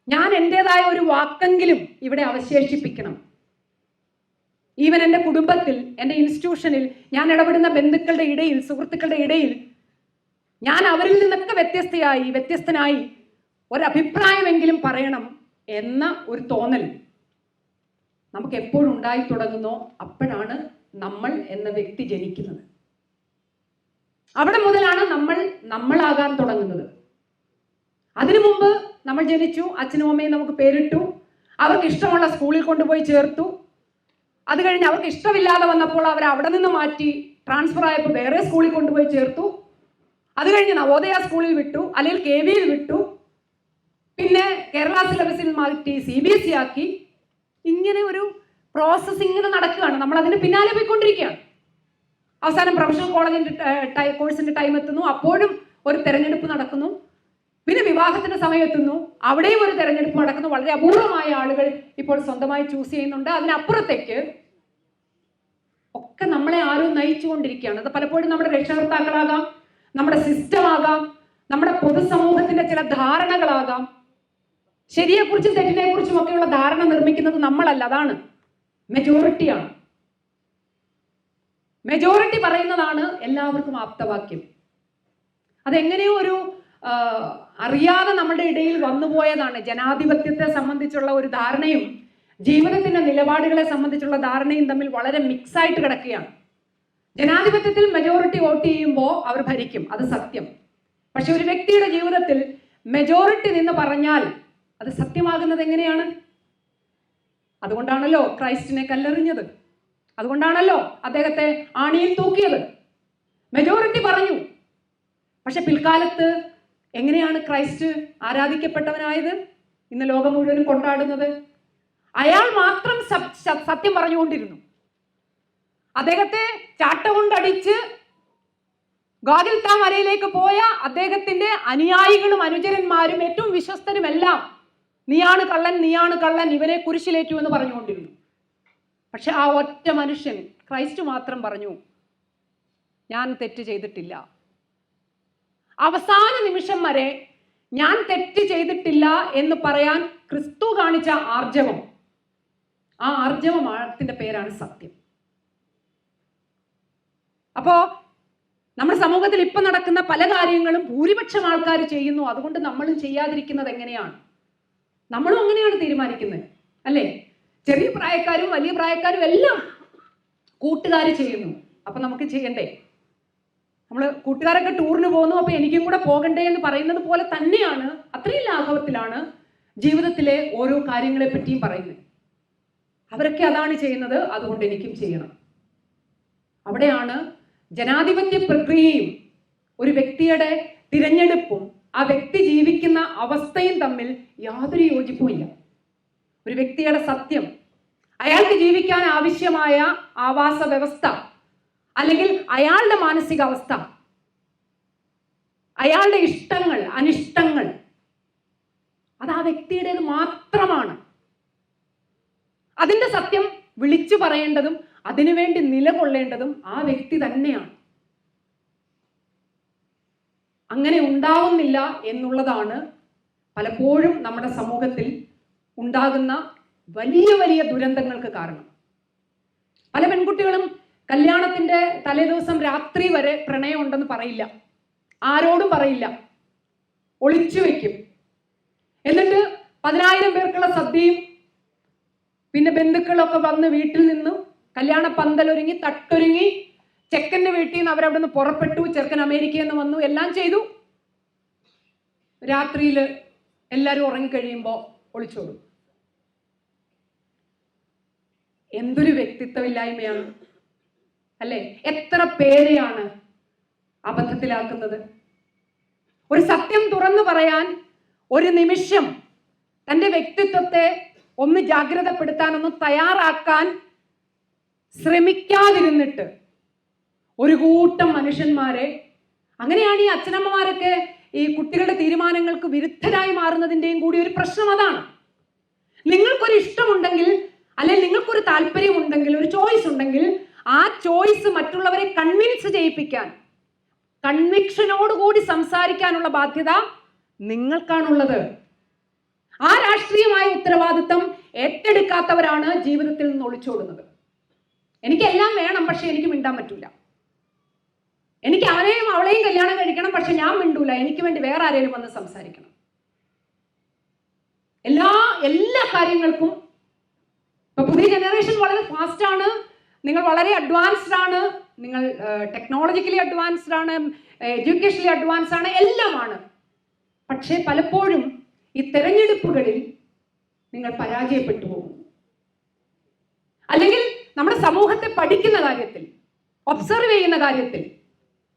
S1: ഞാൻ എൻ്റെതായ ഒരു വാക്കെങ്കിലും ഇവിടെ അവശേഷിപ്പിക്കണം. ഈവൻ എൻ്റെ കുടുംബത്തിൽ, എൻ്റെ ഇൻസ്റ്റിറ്റ്യൂഷനിൽ, ഞാൻ ഇടപെടുന്ന ബന്ധുക്കളുടെ ഇടയിൽ, സുഹൃത്തുക്കളുടെ ഇടയിൽ ഞാൻ അവരിൽ നിന്നൊക്കെ വ്യത്യസ്തനായി ഒരഭിപ്രായമെങ്കിലും പറയണം എന്ന ഒരു തോന്നൽ നമുക്ക് എപ്പോഴും ഉണ്ടായി തുടങ്ങുന്നോ അപ്പോഴാണ് നമ്മൾ എന്ന വ്യക്തി ജനിക്കുന്നത്. അവിടെ മുതലാണ് നമ്മളാകാൻ തുടങ്ങുന്നത്. അതിനു മുമ്പ് നമ്മൾ ജനിച്ചു, അച്ഛനും അമ്മയും നമുക്ക് പേരിട്ടു, അവർക്ക് ഇഷ്ടമുള്ള സ്കൂളിൽ കൊണ്ടുപോയി ചേർത്തു. അത് കഴിഞ്ഞ് അവർക്ക് ഇഷ്ടമില്ലാതെ വന്നപ്പോൾ അവർ അവിടെ നിന്ന് മാറ്റി ട്രാൻസ്ഫർ ആയപ്പോൾ വേറെ സ്കൂളിൽ കൊണ്ടുപോയി ചേർത്തു. അത് കഴിഞ്ഞ് നവോദയ സ്കൂളിൽ വിട്ടു, അല്ലെങ്കിൽ KVയിൽ വിട്ടു, പിന്നെ കേരള സിലബസിൽ മാറ്റി CBSE ആക്കി. ഇങ്ങനെ ഒരു പ്രോസസ് ഇങ്ങനെ നടക്കുകയാണ്. നമ്മൾ അതിന് പിന്നാലെ പോയിക്കൊണ്ടിരിക്കുകയാണ്. അവസാനം പ്രൊഫഷണൽ കോളേജിന്റെ കോഴ്സിന്റെ ടൈം എത്തുന്നു, അപ്പോഴും ഒരു തെരഞ്ഞെടുപ്പ് നടക്കുന്നു. പിന്നെ വിവാഹത്തിന്റെ സമയം എത്തുന്നു, അവിടെയും ഒരു തെരഞ്ഞെടുപ്പ് നടക്കുന്നു. വളരെ അപൂർവമായ ആളുകൾ ഇപ്പോൾ സ്വന്തമായി ചൂസ് ചെയ്യുന്നുണ്ട്. അതിനപ്പുറത്തേക്ക് ഒക്കെ നമ്മളെ ആരും നയിച്ചുകൊണ്ടിരിക്കുകയാണ്. അത് പലപ്പോഴും നമ്മുടെ രക്ഷകർത്താക്കളാകാം, നമ്മുടെ സിസ്റ്റം ആകാം, നമ്മുടെ പൊതുസമൂഹത്തിന്റെ ചില ധാരണകളാകാം. ശരിയെക്കുറിച്ചും തെറ്റിനെക്കുറിച്ചും ഒക്കെയുള്ള ധാരണ നിർമ്മിക്കുന്നത് നമ്മളല്ല, അതാണ് മെജോറിറ്റിയാണ്. മെജോറിറ്റി പറയുന്നതാണ് എല്ലാവർക്കും ആപ്തവാക്യം. അതെങ്ങനെയോ ഒരു അറിയാതെ നമ്മുടെ ഇടയിൽ വന്നുപോയതാണ്. ജനാധിപത്യത്തെ സംബന്ധിച്ചുള്ള ഒരു ധാരണയും ജീവിതത്തിന്റെ നിലപാടുകളെ സംബന്ധിച്ചുള്ള ധാരണയും തമ്മിൽ വളരെ മിക്സായിട്ട് കിടക്കുകയാണ്. ജനാധിപത്യത്തിൽ മെജോറിറ്റി വോട്ട് ചെയ്യുമ്പോൾ അവർ ഭരിക്കും, അത് സത്യം. പക്ഷെ ഒരു വ്യക്തിയുടെ ജീവിതത്തിൽ മെജോറിറ്റി നിന്ന് പറഞ്ഞാൽ അത് സത്യമാകുന്നത് എങ്ങനെയാണ്? അതുകൊണ്ടാണല്ലോ ക്രൈസ്റ്റിനെ കല്ലെറിഞ്ഞത്, അതുകൊണ്ടാണല്ലോ അദ്ദേഹത്തെ ആണിയിൽ തൂക്കിയത്. മെജോറിറ്റി പറഞ്ഞു. പക്ഷെ പിൽക്കാലത്ത് എങ്ങനെയാണ് ക്രൈസ്റ്റ് ആരാധിക്കപ്പെട്ടവനായത്, ഇന്ന് ലോകം മുഴുവനും കൊണ്ടാടുന്നത്? അയാൾ മാത്രം സത്യം പറഞ്ഞുകൊണ്ടിരുന്നു. അദ്ദേഹത്തെ ചാട്ട കൊണ്ടടിച്ച് ഗാഗിൽത്താ മലയിലേക്ക് പോയ അദ്ദേഹത്തിന്റെ അനുയായികളും അനുചരന്മാരും ഏറ്റവും വിശ്വസ്തരുമെല്ലാം നീയാണ് കള്ളൻ, നീയാണ് കള്ളൻ, ഇവനെ കുരിശിലേറ്റു എന്ന് പറഞ്ഞുകൊണ്ടിരുന്നു. പക്ഷെ ആ ഒറ്റ മനുഷ്യൻ ക്രൈസ്റ്റ് മാത്രം പറഞ്ഞു, ഞാൻ തെറ്റ് ചെയ്തിട്ടില്ല. അവസാന നിമിഷം വരെ ഞാൻ തെറ്റ് ചെയ്തിട്ടില്ല എന്ന് പറയാൻ ക്രിസ്തു കാണിച്ച ആർജവം, ആ ആർജവത്തിന്റെ പേരാണ് സത്യം. അപ്പോ നമ്മുടെ സമൂഹത്തിൽ ഇപ്പൊ നടക്കുന്ന പല കാര്യങ്ങളും ഭൂരിപക്ഷം ആൾക്കാർ ചെയ്യുന്നു. അതുകൊണ്ട് നമ്മളും ചെയ്യാതിരിക്കുന്നത് എങ്ങനെയാണ്? നമ്മളും അങ്ങനെയാണ് തീരുമാനിക്കുന്നത്, അല്ലേ? ചെറിയ പ്രായക്കാരും വലിയ പ്രായക്കാരും എല്ലാം കൂട്ടുകാർ ചെയ്യുന്നു, അപ്പൊ നമുക്ക് ചെയ്യണ്ടേ? നമ്മൾ കൂട്ടുകാരൊക്കെ ടൂറിന് പോകുന്നു, അപ്പൊ എനിക്കും കൂടെ പോകണ്ടേ എന്ന് പറയുന്നത് പോലെ തന്നെയാണ്, അത്രയും ലാഘവത്തിലാണ് ജീവിതത്തിലെ ഓരോ കാര്യങ്ങളെ പറ്റിയും പറയുന്നത്. അവരൊക്കെ അതാണ് ചെയ്യുന്നത്, അതുകൊണ്ട് എനിക്കും ചെയ്യണം. അവിടെയാണ് ജനാധിപത്യ പ്രക്രിയയും ഒരു വ്യക്തിയുടെ തിരഞ്ഞെടുപ്പും ആ വ്യക്തി ജീവിക്കുന്ന അവസ്ഥയും തമ്മിൽ യാതൊരു യോജിപ്പുമില്ല. ഒരു വ്യക്തിയുടെ സത്യം, അയാൾക്ക് ജീവിക്കാൻ ആവശ്യമായ ആവാസ വ്യവസ്ഥ, അല്ലെങ്കിൽ അയാളുടെ മാനസികാവസ്ഥ, അയാളുടെ ഇഷ്ടങ്ങൾ, അനിഷ്ടങ്ങൾ, അത് ആ വ്യക്തിയുടേത് മാത്രമാണ്. അതിന്റെ സത്യം വിളിച്ചു പറയേണ്ടതും അതിനുവേണ്ടി നിലകൊള്ളേണ്ടതും ആ വ്യക്തി തന്നെയാണ്. അങ്ങനെ ഉണ്ടാവുന്നില്ല എന്നുള്ളതാണ് പലപ്പോഴും നമ്മുടെ സമൂഹത്തിൽ ഉണ്ടാകുന്ന വലിയ വലിയ ദുരന്തങ്ങൾക്ക് കാരണം. പല പെൺകുട്ടികളും കല്യാണത്തിന്റെ തലേദിവസം രാത്രി വരെ പ്രണയം ഉണ്ടെന്ന് പറയില്ല, ആരോടും പറയില്ല, ഒളിച്ചു വെക്കും. എന്നിട്ട് 10,000 പേർക്കുള്ള സദ്യയും പിന്നെ ബന്ധുക്കളൊക്കെ വന്ന് വീട്ടിൽ നിന്നും കല്യാണ പന്തലൊരുങ്ങി തട്ടൊരുങ്ങി ചെക്കൻ്റെ വീട്ടിൽ നിന്ന് അവരവിടെ നിന്ന് പുറപ്പെട്ടു, ചെറുക്കൻ അമേരിക്കയിൽ നിന്ന് വന്നു, എല്ലാം ചെയ്തു. രാത്രിയിൽ എല്ലാവരും ഉറങ്ങിക്കഴിയുമ്പോൾ ഒളിച്ചോടും. എന്തൊരു വ്യക്തിത്വമില്ലായ്മയാണ് അല്ലേ? എത്ര പേരെയാണ് അബദ്ധത്തിലാക്കുന്നത്. ഒരു സത്യം തുറന്നു പറയാൻ, ഒരു നിമിഷം തൻ്റെ വ്യക്തിത്വത്തെ ഒന്ന് ജാഗ്രതപ്പെടുത്താൻ, ഒന്ന് തയ്യാറാക്കാൻ ശ്രമിക്കാതിരുന്നിട്ട് ഒരു കൂട്ടം മനുഷ്യന്മാരെ, അങ്ങനെയാണ് ഈ അച്ഛനമ്മമാരൊക്കെ ഈ കുട്ടികളുടെ തീരുമാനങ്ങൾക്ക് വിരുദ്ധരായി മാറുന്നതിൻ്റെയും കൂടി ഒരു പ്രശ്നം അതാണ്. നിങ്ങൾക്കൊരു ഇഷ്ടമുണ്ടെങ്കിൽ, അല്ലെങ്കിൽ നിങ്ങൾക്കൊരു താല്പര്യമുണ്ടെങ്കിൽ, ഒരു ചോയ്സ് ഉണ്ടെങ്കിൽ, ആ ചോയ്സ് മറ്റുള്ളവരെ കൺവിൻസ് ചെയ്യിപ്പിക്കാൻ, കൺവിക്ഷനോടുകൂടി സംസാരിക്കാനുള്ള ബാധ്യത നിങ്ങൾക്കാണുള്ളത്. ആ രാഷ്ട്രീയമായ ഉത്തരവാദിത്തം ഏറ്റെടുക്കാത്തവരാണ് ജീവിതത്തിൽ നിന്ന് ഒളിച്ചോടുന്നത്. എനിക്കെല്ലാം വേണം, പക്ഷെ എനിക്ക് മിണ്ടാൻ പറ്റൂല. എനിക്ക് അവനെയും അവളെയും കല്യാണം കഴിക്കണം, പക്ഷെ ഞാൻ മിണ്ടൂല, എനിക്ക് വേണ്ടി വേറെ ആരെങ്കിലും വന്ന് സംസാരിക്കണം. എല്ലാ കാര്യങ്ങൾക്കും ഇപ്പൊ പുതിയ ജനറേഷൻ വളരെ ഫാസ്റ്റ് ആണ്, നിങ്ങൾ വളരെ അഡ്വാൻസ്ഡ് ആണ്, നിങ്ങൾ ടെക്നോളജിക്കലി അഡ്വാൻസ്ഡ് ആണ്, എഡ്യൂക്കേഷണലി അഡ്വാൻസ്ഡ് ആണ്, എല്ലാമാണ്. പക്ഷേ പലപ്പോഴും ഈ തെരഞ്ഞെടുപ്പുകളിൽ നിങ്ങൾ പരാജയപ്പെട്ടു പോകും. അല്ലെങ്കിൽ നമ്മുടെ സമൂഹത്തെ പഠിക്കുന്ന കാര്യത്തിൽ, ഒബ്സർവ് ചെയ്യുന്ന കാര്യത്തിൽ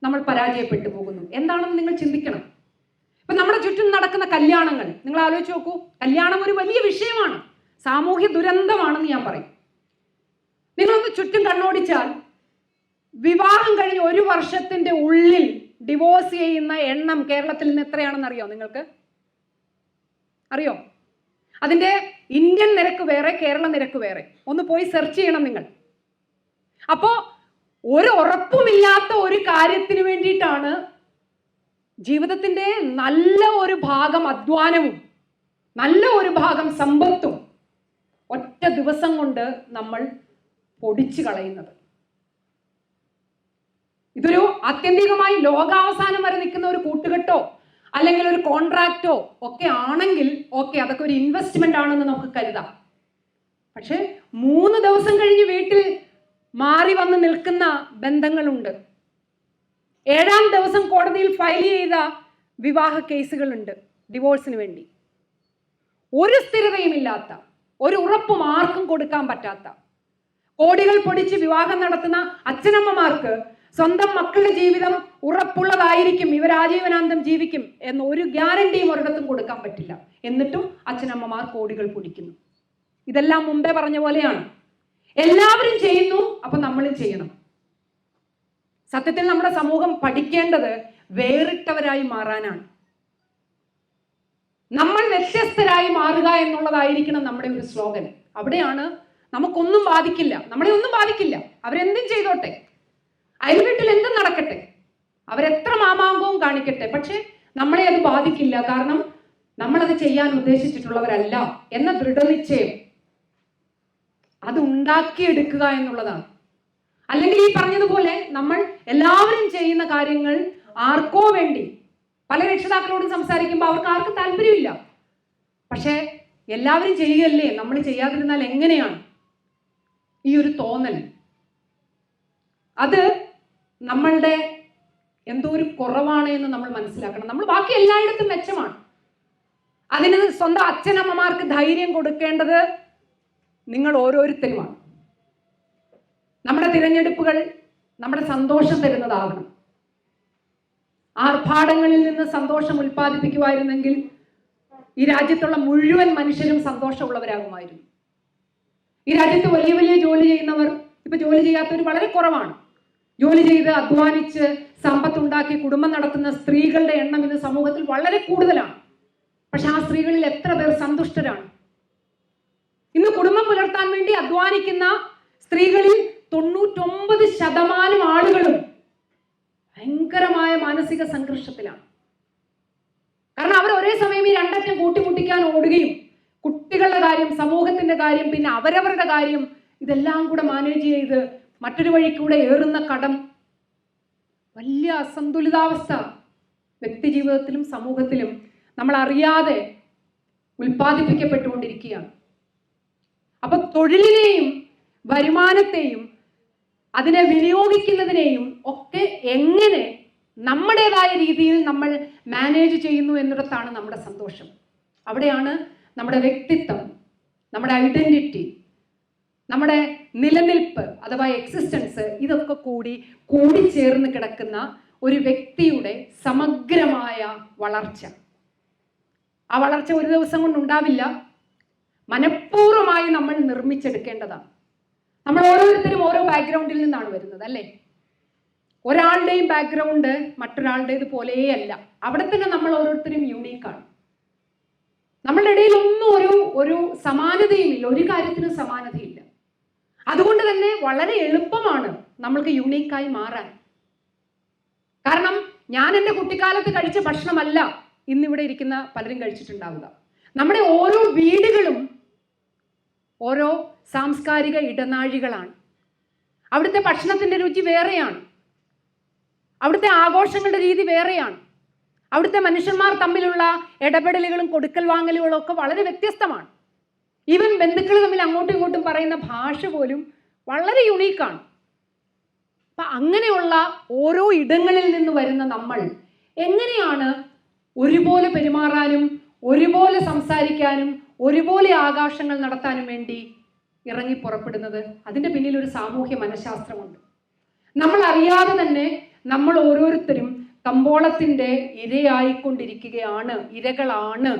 S1: നമ്മൾ പരാജയപ്പെട്ടു പോകുന്നു. എന്താണെന്ന് നിങ്ങൾ ചിന്തിക്കണം. ഇപ്പൊ നമ്മുടെ ചുറ്റും നടക്കുന്ന കല്യാണങ്ങൾ നിങ്ങൾ ആലോചിച്ച് നോക്കൂ. കല്യാണം ഒരു വലിയ വിഷയമാണ്, സാമൂഹ്യ ദുരന്തമാണെന്ന് ഞാൻ പറയും. നിങ്ങളൊന്ന് ചുറ്റും കണ്ണോടിച്ചാൽ വിവാഹം കഴിഞ്ഞ് 1 വർഷത്തിന്റെ ഉള്ളിൽ ഡിവോഴ്സ് ചെയ്യുന്ന എണ്ണം കേരളത്തിൽ നിന്ന് എത്രയാണെന്ന് അറിയോ? നിങ്ങൾക്ക് അറിയോ? അതിന്റെ ഇന്ത്യൻ നിരക്ക് വേറെ, കേരള നിരക്ക് വേറെ. ഒന്ന് പോയി സെർച്ച് ചെയ്യണം നിങ്ങൾ. അപ്പോ ഒരു ഉറപ്പുമില്ലാത്ത ഒരു കാര്യത്തിന് വേണ്ടിയിട്ടാണ് ജീവിതത്തിന്റെ നല്ല ഒരു ഭാഗം അധ്വാനവും നല്ല ഒരു ഭാഗം സമ്പത്തും ഒറ്റ ദിവസം കൊണ്ട് നമ്മൾ പൊടിച്ചു കളയുന്നത്. ഇതൊരു ആത്യന്തികമായി ലോകാവസാനം വരെ നിൽക്കുന്ന ഒരു കൂട്ടുകെട്ടോ അല്ലെങ്കിൽ ഒരു കോൺട്രാക്റ്റോ ഒക്കെ ആണെങ്കിൽ ഓക്കെ, അതൊക്കെ ഒരു ഇൻവെസ്റ്റ്മെന്റ് ആണെന്ന് നമുക്ക് കരുതാം. പക്ഷെ 3 ദിവസം കഴിഞ്ഞ് വീട്ടിൽ മാറി വന്ന് നിൽക്കുന്ന ബന്ധങ്ങളുണ്ട്. 7-ാം ദിവസം കോടതിയിൽ ഫയൽ ചെയ്ത വിവാഹ കേസുകളുണ്ട് ഡിവോഴ്സിന് വേണ്ടി. ഒരു സ്ഥിരതയുമില്ലാത്ത, ഒരു ഉറപ്പും ആർക്കും കൊടുക്കാൻ പറ്റാത്ത, കോടികൾ പൊടിച്ച് വിവാഹം നടത്തുന്ന അച്ഛനമ്മമാർക്ക് സ്വന്തം മക്കളുടെ ജീവിതം ഉറപ്പുള്ളതായിരിക്കും, ഇവർ ആജീവനാന്തം ജീവിക്കും എന്ന ഒരു ഗ്യാരണ്ടിയും ഒരിടത്തും കൊടുക്കാൻ പറ്റില്ല. എന്നിട്ടും അച്ഛനമ്മമാർ കോടികൾ പൊടിക്കുന്നു. ഇതെല്ലാം മുമ്പേ പറഞ്ഞ പോലെയാണ്. എല്ലാവരും ചെയ്യുന്നു, അപ്പൊ നമ്മളും ചെയ്യണം. സത്യത്തിൽ നമ്മുടെ സമൂഹം പഠിക്കേണ്ടത് വേറിട്ടവരായി മാറാനാണ്. നമ്മൾ വ്യത്യസ്തരായി മാറുക എന്നുള്ളതായിരിക്കണം നമ്മുടെ ഒരു സ്ലോഗൻ. അവിടെയാണ് നമുക്കൊന്നും ബാധിക്കില്ല, നമ്മളെ ഒന്നും ബാധിക്കില്ല. അവരെന്തും ചെയ്തോട്ടെ, അയൽവീട്ടിൽ എന്തും നടക്കട്ടെ, അവരെത്ര മാമാങ്കവും കാണിക്കട്ടെ, പക്ഷെ നമ്മളെ അത് ബാധിക്കില്ല. കാരണം നമ്മളത് ചെയ്യാൻ ഉദ്ദേശിച്ചിട്ടുള്ളവരല്ല എന്ന ദൃഢനിശ്ചയം അത് ഉണ്ടാക്കിയെടുക്കുക എന്നുള്ളതാണ്. അല്ലെങ്കിൽ ഈ പറഞ്ഞതുപോലെ നമ്മൾ എല്ലാവരും ചെയ്യുന്ന കാര്യങ്ങൾ ആർക്കോ വേണ്ടി, പല രക്ഷിതാക്കളോടും സംസാരിക്കുമ്പോൾ അവർക്ക് ആർക്കും താല്പര്യമില്ല. പക്ഷെ എല്ലാവരും ചെയ്യുകയല്ലേ, നമ്മൾ ചെയ്യാതിരുന്നാൽ എങ്ങനെയാണ്? ഈ ഒരു തോന്നൽ, അത് നമ്മളുടെ എന്തോ ഒരു കുറവാണ് എന്ന് നമ്മൾ മനസ്സിലാക്കണം. നമ്മൾ ബാക്കി എല്ലായിടത്തും മെച്ചമാണ്. അതിന് സ്വന്തം അച്ഛനമ്മമാർക്ക് ധൈര്യം കൊടുക്കേണ്ടത് നിങ്ങൾ ഓരോരുത്തരുമാണ്. നമ്മുടെ തിരഞ്ഞെടുപ്പുകൾ നമ്മുടെ സന്തോഷം തരുന്നതാകണം. ആർഭാടങ്ങളിൽ നിന്ന് സന്തോഷം ഉൽപ്പാദിപ്പിക്കുമായിരുന്നെങ്കിൽ ഈ രാജ്യത്തുള്ള മുഴുവൻ മനുഷ്യരും സന്തോഷമുള്ളവരാകുമായിരുന്നു. ഈ രാജ്യത്ത് വലിയ വലിയ ജോലി ചെയ്യുന്നവർ ഇപ്പൊ ജോലി ചെയ്യാത്തവർ വളരെ കുറവാണ്. ജോലി ചെയ്ത് അധ്വാനിച്ച് സമ്പത്തുണ്ടാക്കി കുടുംബം നടത്തുന്ന സ്ത്രീകളുടെ എണ്ണം ഇന്ന് സമൂഹത്തിൽ വളരെ കൂടുതലാണ്. പക്ഷെ ആ സ്ത്രീകളിൽ എത്ര പേർ സന്തുഷ്ടരാണ്? ഇന്ന് കുടുംബം പുലർത്താൻ വേണ്ടി അധ്വാനിക്കുന്ന സ്ത്രീകളിൽ 99% ആളുകളും ഭയങ്കരമായ മാനസിക സംഘർഷത്തിലാണ്. കാരണം അവർ ഒരേ സമയം ഈ രണ്ടറ്റം കൂട്ടിമുട്ടിക്കാൻ ഓടുകയും കുട്ടികളുടെ കാര്യം, സമൂഹത്തിന്റെ കാര്യം, പിന്നെ അവരവരുടെ കാര്യം ഇതെല്ലാം കൂടെ മാനേജ് ചെയ്ത് മറ്റൊരു വഴി കൂടെ ഏറുന്ന കടം, വലിയ അസന്തുലിതാവസ്ഥ വ്യക്തി ജീവിതത്തിലും സമൂഹത്തിലും നമ്മൾ അറിയാതെ ഉൽപ്പാദിപ്പിക്കപ്പെട്ടുകൊണ്ടിരിക്കുകയാണ്. അപ്പൊ തൊഴിലിനെയും വരുമാനത്തെയും അതിനെ വിനിയോഗിക്കുന്നതിനെയും ഒക്കെ എങ്ങനെ നമ്മുടേതായ രീതിയിൽ നമ്മൾ മാനേജ് ചെയ്യുന്നു എന്നിടത്താണ് നമ്മുടെ സന്തോഷം. അവിടെയാണ് നമ്മുടെ വ്യക്തിത്വം, നമ്മുടെ ഐഡന്റിറ്റി, നമ്മുടെ നിലനിൽപ്പ് അഥവാ എക്സിസ്റ്റൻസ് ഇതൊക്കെ കൂടിച്ചേർന്ന് കിടക്കുന്ന ഒരു വ്യക്തിയുടെ സമഗ്രമായ വളർച്ച. ആ വളർച്ച ഒരു ദിവസം കൊണ്ടുണ്ടാവില്ല. മനഃപൂർവ്വമായി നമ്മൾ നിർമ്മിച്ചെടുക്കേണ്ടതാണ്. നമ്മൾ ഓരോരുത്തരും ഓരോ ബാക്ക്ഗ്രൗണ്ടിൽ നിന്നാണ് വരുന്നത്, അല്ലേ? ഒരാളുടെയും ബാക്ക്ഗ്രൗണ്ട് മറ്റൊരാളുടേത് പോലെയല്ല. അവിടെ തന്നെ നമ്മൾ ഓരോരുത്തരും യൂണീക്കാണ്. നമ്മളുടെ ഇടയിൽ ഒന്നും ഒരു സമാനതയുമില്ല, ഒരു കാര്യത്തിനും സമാനതയില്ല. അതുകൊണ്ട് തന്നെ വളരെ എളുപ്പമാണ് നമ്മൾക്ക് യൂണീക്കായി മാറാൻ. കാരണം ഞാൻ എൻ്റെ കുട്ടിക്കാലത്ത് കഴിച്ച ഭക്ഷണമല്ല ഇന്നിവിടെ ഇരിക്കുന്ന പലരും കഴിച്ചിട്ടുണ്ടാവുക. നമ്മുടെ ഓരോ വീടുകളും ഓരോ സാംസ്കാരിക ഇടനാഴികളാണ്. അവിടുത്തെ ഭക്ഷണത്തിന്റെ രുചി വേറെയാണ്, അവിടുത്തെ ആഘോഷങ്ങളുടെ രീതി വേറെയാണ്, അവിടുത്തെ മനുഷ്യന്മാർ തമ്മിലുള്ള ഇടപെടലുകളും കൊടുക്കൽ വാങ്ങലുകളും ഒക്കെ വളരെ വ്യത്യസ്തമാണ്. ഈവൻ ബന്ധുക്കൾ തമ്മിൽ അങ്ങോട്ടും ഇങ്ങോട്ടും പറയുന്ന ഭാഷ പോലും വളരെ യുണീക്കാണ്. അപ്പൊ അങ്ങനെയുള്ള ഓരോ ഇടങ്ങളിൽ നിന്ന് വരുന്ന നമ്മൾ എങ്ങനെയാണ് ഒരുപോലെ പെരുമാറാനും ഒരുപോലെ സംസാരിക്കാനും ഒരുപോലെ ആഘോഷങ്ങൾ നടത്താനും വേണ്ടി ഇറങ്ങി പുറപ്പെടുന്നത്? അതിൻ്റെ പിന്നിൽ ഒരു സാമൂഹ്യ മനഃശാസ്ത്രമുണ്ട്. നമ്മൾ അറിയാതെ തന്നെ നമ്മൾ ഓരോരുത്തരും കമ്പോളത്തിന്റെ ഇരകളാണ്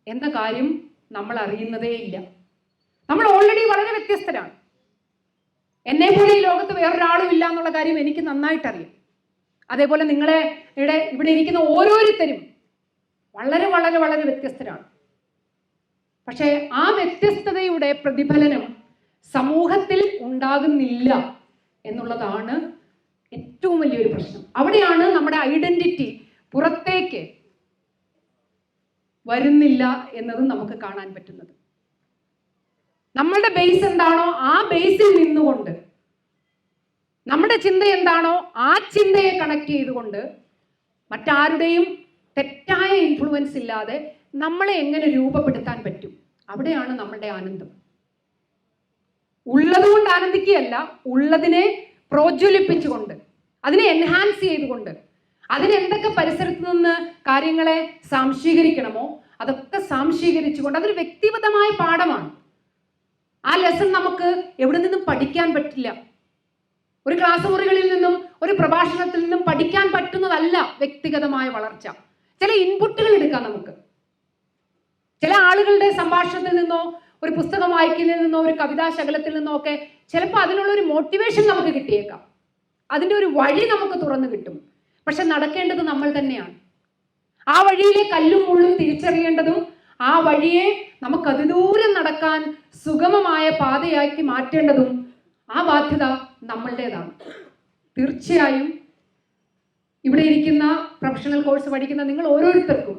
S1: എന്ന കാര്യം നമ്മൾ അറിയുന്നതേ ഇല്ല. നമ്മൾ ഓൾറെഡി വളരെ വ്യത്യസ്തരാണ്. എന്നെ പോലെ ഈ ലോകത്ത് വേറൊരാളും ഇല്ല എന്നുള്ള കാര്യം എനിക്ക് നന്നായിട്ടറിയാം. അതേപോലെ ഇവിടെ ഇരിക്കുന്ന ഓരോരുത്തരും വളരെ വളരെ വളരെ വ്യത്യസ്തരാണ്. പക്ഷേ ആ വ്യത്യസ്തതയുടെ പ്രതിഫലനം സമൂഹത്തിൽ ഉണ്ടാകുന്നില്ല എന്നുള്ളതാണ് ഏറ്റവും വലിയൊരു പ്രശ്നം. അവിടെയാണ് നമ്മുടെ ഐഡന്റിറ്റി പുറത്തേക്ക് വരുന്നില്ല എന്നത് നമുക്ക് കാണാൻ പറ്റുന്നത്. നമ്മളുടെ ബേസ് എന്താണോ ആ ബേസിൽ നിന്നുകൊണ്ട്, നമ്മുടെ ചിന്ത എന്താണോ ആ ചിന്തയെ കണക്ട് ചെയ്തുകൊണ്ട്, മറ്റാരുടെയും തെറ്റായ ഇൻഫ്ലുവൻസ് ഇല്ലാതെ നമ്മളെ എങ്ങനെ രൂപപ്പെടുത്താൻ പറ്റും, അവിടെയാണ് നമ്മളുടെ ആനന്ദം. ഉള്ളതുകൊണ്ട് ആനന്ദിക്കുകയല്ല, ഉള്ളതിനെ പ്രോജ്വലിപ്പിച്ചുകൊണ്ട്, അതിനെ എൻഹാൻസ് ചെയ്തുകൊണ്ട്, അതിനെന്തൊക്കെ പരിസരത്ത് നിന്ന് കാര്യങ്ങളെ സാംശീകരിക്കണമോ അതൊക്കെ സാംശീകരിച്ചുകൊണ്ട്, അതൊരു വ്യക്തിഗതമായ പാഠമാണ്. ആ ലെസൺ നമുക്ക് എവിടെ നിന്നും പഠിക്കാൻ പറ്റില്ല. ഒരു ക്ലാസ് മുറികളിൽ നിന്നും ഒരു പ്രഭാഷണത്തിൽ നിന്നും പഠിക്കാൻ പറ്റുന്നതല്ല വ്യക്തിഗതമായ വളർച്ച. ചില ഇൻപുട്ടുകൾ എടുക്കാം നമുക്ക്. ചില ആളുകളുടെ സംഭാഷണത്തിൽ നിന്നോ ഒരു പുസ്തകം വായിക്കുന്നതിൽ നിന്നോ ഒരു കവിതാ ശകലത്തിൽ നിന്നോ ഒക്കെ ചിലപ്പോൾ അതിനുള്ള ഒരു മോട്ടിവേഷൻ നമുക്ക് കിട്ടിയേക്കാം. അതിൻ്റെ ഒരു വഴി നമുക്ക് തുറന്നു കിട്ടും. പക്ഷെ നടക്കേണ്ടത് നമ്മൾ തന്നെയാണ്. ആ വഴിയിലെ കല്ലും മുള്ളും തിരിച്ചറിയേണ്ടതും ആ വഴിയെ നമുക്ക് അതിദൂരം നടക്കാൻ സുഗമമായ പാതയാക്കി മാറ്റേണ്ടതും ആ ബാധ്യത നമ്മളുടേതാണ്. തീർച്ചയായും ഇവിടെ ഇരിക്കുന്ന പ്രൊഫഷണൽ കോഴ്സ് പഠിക്കുന്ന നിങ്ങൾ ഓരോരുത്തർക്കും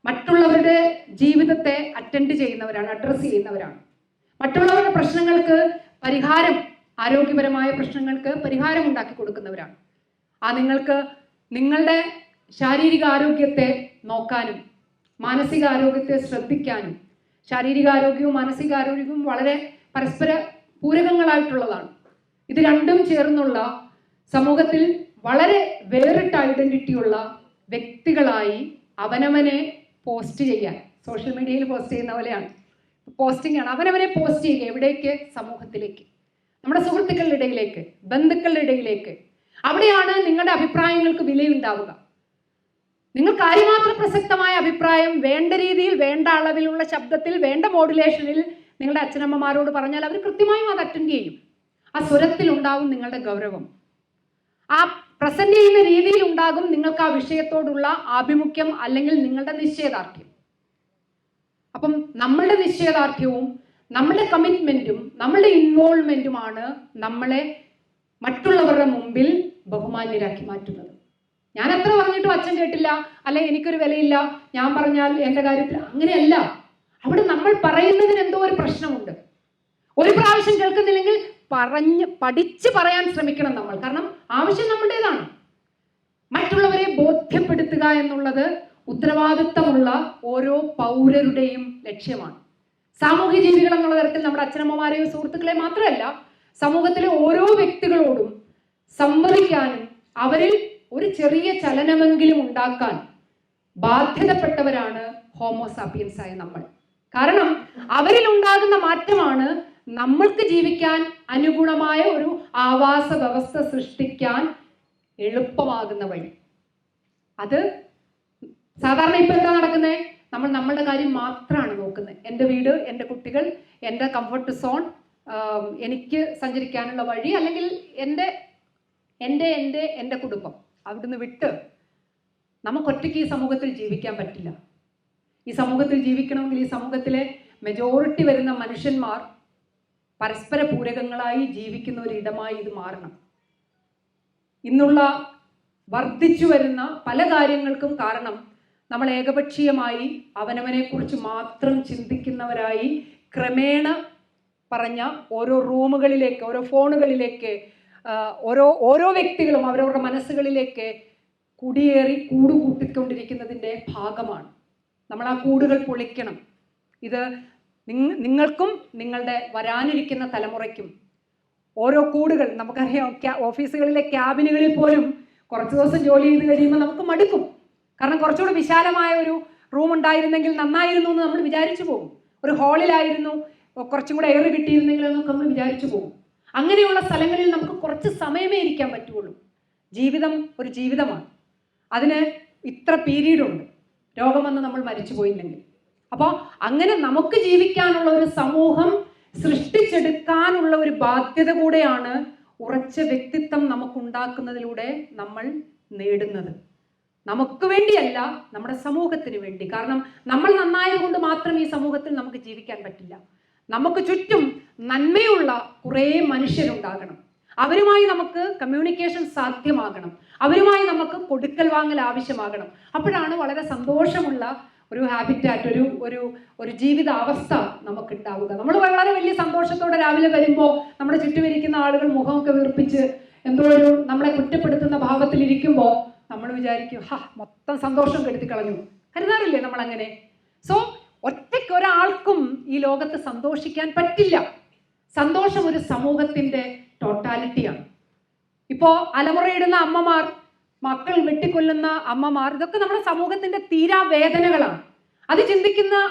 S1: മറ്റുള്ളവരുടെ ജീവിതത്തെ അറ്റൻഡ് ചെയ്യുന്നവരാണ്, അഡ്രസ്സ് ചെയ്യുന്നവരാണ്. മറ്റുള്ളവരുടെ പ്രശ്നങ്ങൾക്ക് പരിഹാരം, ആരോഗ്യപരമായ പ്രശ്നങ്ങൾക്ക് പരിഹാരം ഉണ്ടാക്കി കൊടുക്കുന്നവരാണ്. നിങ്ങൾക്ക് നിങ്ങളുടെ ശാരീരിക ആരോഗ്യത്തെ നോക്കാനും മാനസികാരോഗ്യത്തെ ശ്രദ്ധിക്കാനും, ശാരീരികാരോഗ്യവും മാനസികാരോഗ്യവും വളരെ പരസ്പര പൂരകങ്ങളായിട്ടുള്ളതാണ്. ഇത് രണ്ടും ചേർന്നുള്ള സമൂഹത്തിൽ വളരെ വേറിട്ട ഐഡന്റിറ്റിയുള്ള വ്യക്തികളായി അവനവനെ പോസ്റ്റ് ചെയ്യാൻ, സോഷ്യൽ മീഡിയയിൽ പോസ്റ്റ് ചെയ്യുന്ന പോലെയാണ്, പോസ്റ്റിംഗ് ആണ്. അവനവനെ പോസ്റ്റ് ചെയ്യുക. എവിടേക്ക്? സമൂഹത്തിലേക്ക്, നമ്മുടെ സുഹൃത്തുക്കളുടെ ഇടയിലേക്ക്, ബന്ധുക്കളുടെ ഇടയിലേക്ക്. അവിടെയാണ് നിങ്ങളുടെ അഭിപ്രായങ്ങൾക്ക് വിലയുണ്ടാവുക. നിങ്ങൾ കാര്യമാത്ര പ്രസക്തമായ അഭിപ്രായം വേണ്ട രീതിയിൽ, വേണ്ട അളവിലുള്ള ശബ്ദത്തിൽ, വേണ്ട മോഡുലേഷനിൽ നിങ്ങളുടെ അച്ഛനമ്മമാരോട് പറഞ്ഞാൽ അവർ കൃത്യമായും അത് അറ്റൻഡ് ചെയ്യും. ആ സ്വരത്തിൽ ഉണ്ടാവും നിങ്ങളുടെ ഗൗരവം, ആ പ്രസന്റ് ചെയ്യുന്ന രീതിയിൽ ഉണ്ടാകും നിങ്ങൾക്ക് ആ വിഷയത്തോടുള്ള ആഭിമുഖ്യം അല്ലെങ്കിൽ നിങ്ങളുടെ നിശ്ചയദാർഢ്യം. അപ്പം നമ്മളുടെ നിശ്ചയദാർഢ്യവും നമ്മളുടെ കമ്മിറ്റ്മെന്റും നമ്മളുടെ ഇൻവോൾവ്മെന്റുമാണ് നമ്മളെ മറ്റുള്ളവരുടെ മുമ്പിൽ ബഹുമാന്യരാക്കി മാറ്റുന്നത്. ഞാൻ എത്ര പറഞ്ഞിട്ടും അച്ഛൻ കേട്ടില്ല, അല്ലെ എനിക്കൊരു വിലയില്ല, ഞാൻ പറഞ്ഞാൽ എൻ്റെ കാര്യത്തിൽ, അങ്ങനെയല്ല. അവിടെ നമ്മൾ പറയുന്നതിന് എന്തോ ഒരു പ്രശ്നമുണ്ട്. ഒരു പ്രാവശ്യം കേൾക്കുന്നില്ലെങ്കിൽ പഠിച്ച് പറയാൻ ശ്രമിക്കണം നമ്മൾ. കാരണം ആവശ്യം നമ്മുടേതാണ്. മറ്റുള്ളവരെ ബോധ്യപ്പെടുത്തുക എന്നുള്ളത് ഉത്തരവാദിത്തമുള്ള ഓരോ പൗരരുടെയും ലക്ഷ്യമാണ്. സാമൂഹ്യ ജീവികൾ എന്നുള്ള തരത്തിൽ നമ്മുടെ അച്ഛനമ്മമാരെയോ സുഹൃത്തുക്കളെ മാത്രമല്ല, സമൂഹത്തിലെ ഓരോ വ്യക്തികളോടും സംവദിക്കാനും അവരിൽ ഒരു ചെറിയ ചലനമെങ്കിലും ഉണ്ടാക്കാൻ ബാധ്യതപ്പെട്ടവരാണ് ഹോമോസാപ്പിയൻസ് ആയ നമ്മൾ. കാരണം അവരിൽ ഉണ്ടാകുന്ന മാറ്റമാണ് നമ്മൾക്ക് ജീവിക്കാൻ അനുഗുണമായ ഒരു ആവാസ വ്യവസ്ഥ സൃഷ്ടിക്കാൻ എളുപ്പമാകുന്ന വഴി. അത് സാധാരണ ഇപ്പൊ എന്താ നടക്കുന്നത്? നമ്മൾ നമ്മളുടെ കാര്യം മാത്രമാണ് നോക്കുന്നത്. എൻ്റെ വീട്, എൻ്റെ കുട്ടികൾ, എൻ്റെ കംഫർട്ട് സോൺ, എനിക്ക് സഞ്ചരിക്കാനുള്ള വഴി, അല്ലെങ്കിൽ എൻ്റെ എൻ്റെ എൻ്റെ എൻ്റെ കുടുംബം. അവിടുന്ന് വിട്ട് നമുക്കൊറ്റയ്ക്ക് ഈ സമൂഹത്തിൽ ജീവിക്കാൻ പറ്റില്ല. ഈ സമൂഹത്തിൽ ജീവിക്കണമെങ്കിൽ ഈ സമൂഹത്തിലെ മെജോറിറ്റി വരുന്ന മനുഷ്യന്മാർ പരസ്പര പൂരകങ്ങളായി ജീവിക്കുന്ന ഒരിടമായി ഇത് മാറണം. ഇന്നുള്ള വർദ്ധിച്ചു വരുന്ന പല കാര്യങ്ങൾക്കും കാരണം നമ്മൾ ഏകപക്ഷീയമായി അവനവനെ കുറിച്ച് മാത്രം ചിന്തിക്കുന്നവരായി ക്രമേണ പറഞ്ഞ ഓരോ റൂമുകളിലേക്ക്, ഓരോ ഫോണുകളിലേക്ക്, ഓരോ വ്യക്തികളും അവരവരുടെ മനസ്സുകളിലേക്ക് കുടിയേറി കൂടുകൂട്ടിക്കൊണ്ടിരിക്കുന്നതിൻ്റെ ഭാഗമാണ്. നമ്മൾ ആ കൂടുകൾ പൊളിക്കണം. ഇത് നിങ്ങൾക്കും നിങ്ങളുടെ വരാനിരിക്കുന്ന തലമുറയ്ക്കും ഓരോ കൂടുകൾ, നമുക്കറിയാം ഓഫീസുകളിലെ ക്യാബിനുകളിൽ പോലും കുറച്ച് ദിവസം ജോലി ചെയ്ത് കഴിയുമ്പോൾ നമുക്ക് മടുക്കും. കാരണം കുറച്ചുകൂടി വിശാലമായ ഒരു റൂം ഉണ്ടായിരുന്നെങ്കിൽ നന്നായിരുന്നു എന്ന് നമ്മൾ വിചാരിച്ചു പോകും. ഒരു ഹാളിലായിരുന്നു കുറച്ചും കൂടെ എയർ കിട്ടിയിരുന്നെങ്കിൽ എന്നൊക്കെ നമ്മൾ വിചാരിച്ചു പോകും. അങ്ങനെയുള്ള സ്ഥലങ്ങളിൽ നമുക്ക് കുറച്ച് സമയമേ ഇരിക്കാൻ പറ്റുള്ളൂ. ജീവിതം ഒരു ജീവിതമാണ്, അതിന് ഇത്ര പീരീഡുണ്ട്. രോഗം വന്ന് നമ്മൾ മരിച്ചു പോയില്ലെങ്കിൽ. അപ്പോൾ അങ്ങനെ നമുക്ക് ജീവിക്കാനുള്ള ഒരു സമൂഹം സൃഷ്ടിച്ചെടുക്കാനുള്ള ഒരു ബാധ്യത കൂടെയാണ് ഉറച്ച വ്യക്തിത്വം നമുക്കുണ്ടാക്കുന്നതിലൂടെ നമ്മൾ നേടുന്നത്. നമുക്ക് വേണ്ടിയല്ല, നമ്മുടെ സമൂഹത്തിന് വേണ്ടി. കാരണം നമ്മൾ നന്നായത് കൊണ്ട് മാത്രം ഈ സമൂഹത്തിൽ നമുക്ക് ജീവിക്കാൻ പറ്റില്ല. നമുക്ക് ചുറ്റും നന്മയുള്ള കുറേ മനുഷ്യരുണ്ടാകണം. അവരുമായി നമുക്ക് കമ്മ്യൂണിക്കേഷൻ സാധ്യമാകണം. അവരുമായി നമുക്ക് കൊടുക്കൽ വാങ്ങൽ ആവശ്യമാകണം. അപ്പോഴാണ് വളരെ സന്തോഷമുള്ള ഒരു ഹാബിറ്റാറ്റ്, ഒരു ജീവിതാവസ്ഥ നമുക്കുണ്ടാവുക. നമ്മൾ വളരെ വലിയ സന്തോഷത്തോടെ രാവിലെ വരുമ്പോൾ നമ്മുടെ ചുറ്റുമിരിക്കുന്ന ആളുകൾ മുഖമൊക്കെ വീർപ്പിച്ച് എന്തോ ഒരു നമ്മളെ കുറ്റപ്പെടുത്തുന്ന ഭാവത്തിലിരിക്കുമ്പോൾ നമ്മൾ വിചാരിക്കും, മൊത്തം സന്തോഷം കെടുത്തി കളഞ്ഞു. കരുതാറില്ലേ നമ്മൾ അങ്ങനെ? സോ ഒറ്റയ്ക്ക് ഒരാൾക്കും ഈ ലോകത്ത് സന്തോഷിക്കാൻ പറ്റില്ല. സന്തോഷം ഒരു സമൂഹത്തിന്റെ ടോട്ടാലിറ്റിയാണ്. ഇപ്പോൾ അലമുറയിടുന്ന അമ്മമാർ, മക്കൾ വെട്ടിക്കൊല്ലുന്ന അമ്മമാർ, ഇതൊക്കെ നമ്മുടെ സമൂഹത്തിന്റെ തീരാവേദനകളാണ്. അത്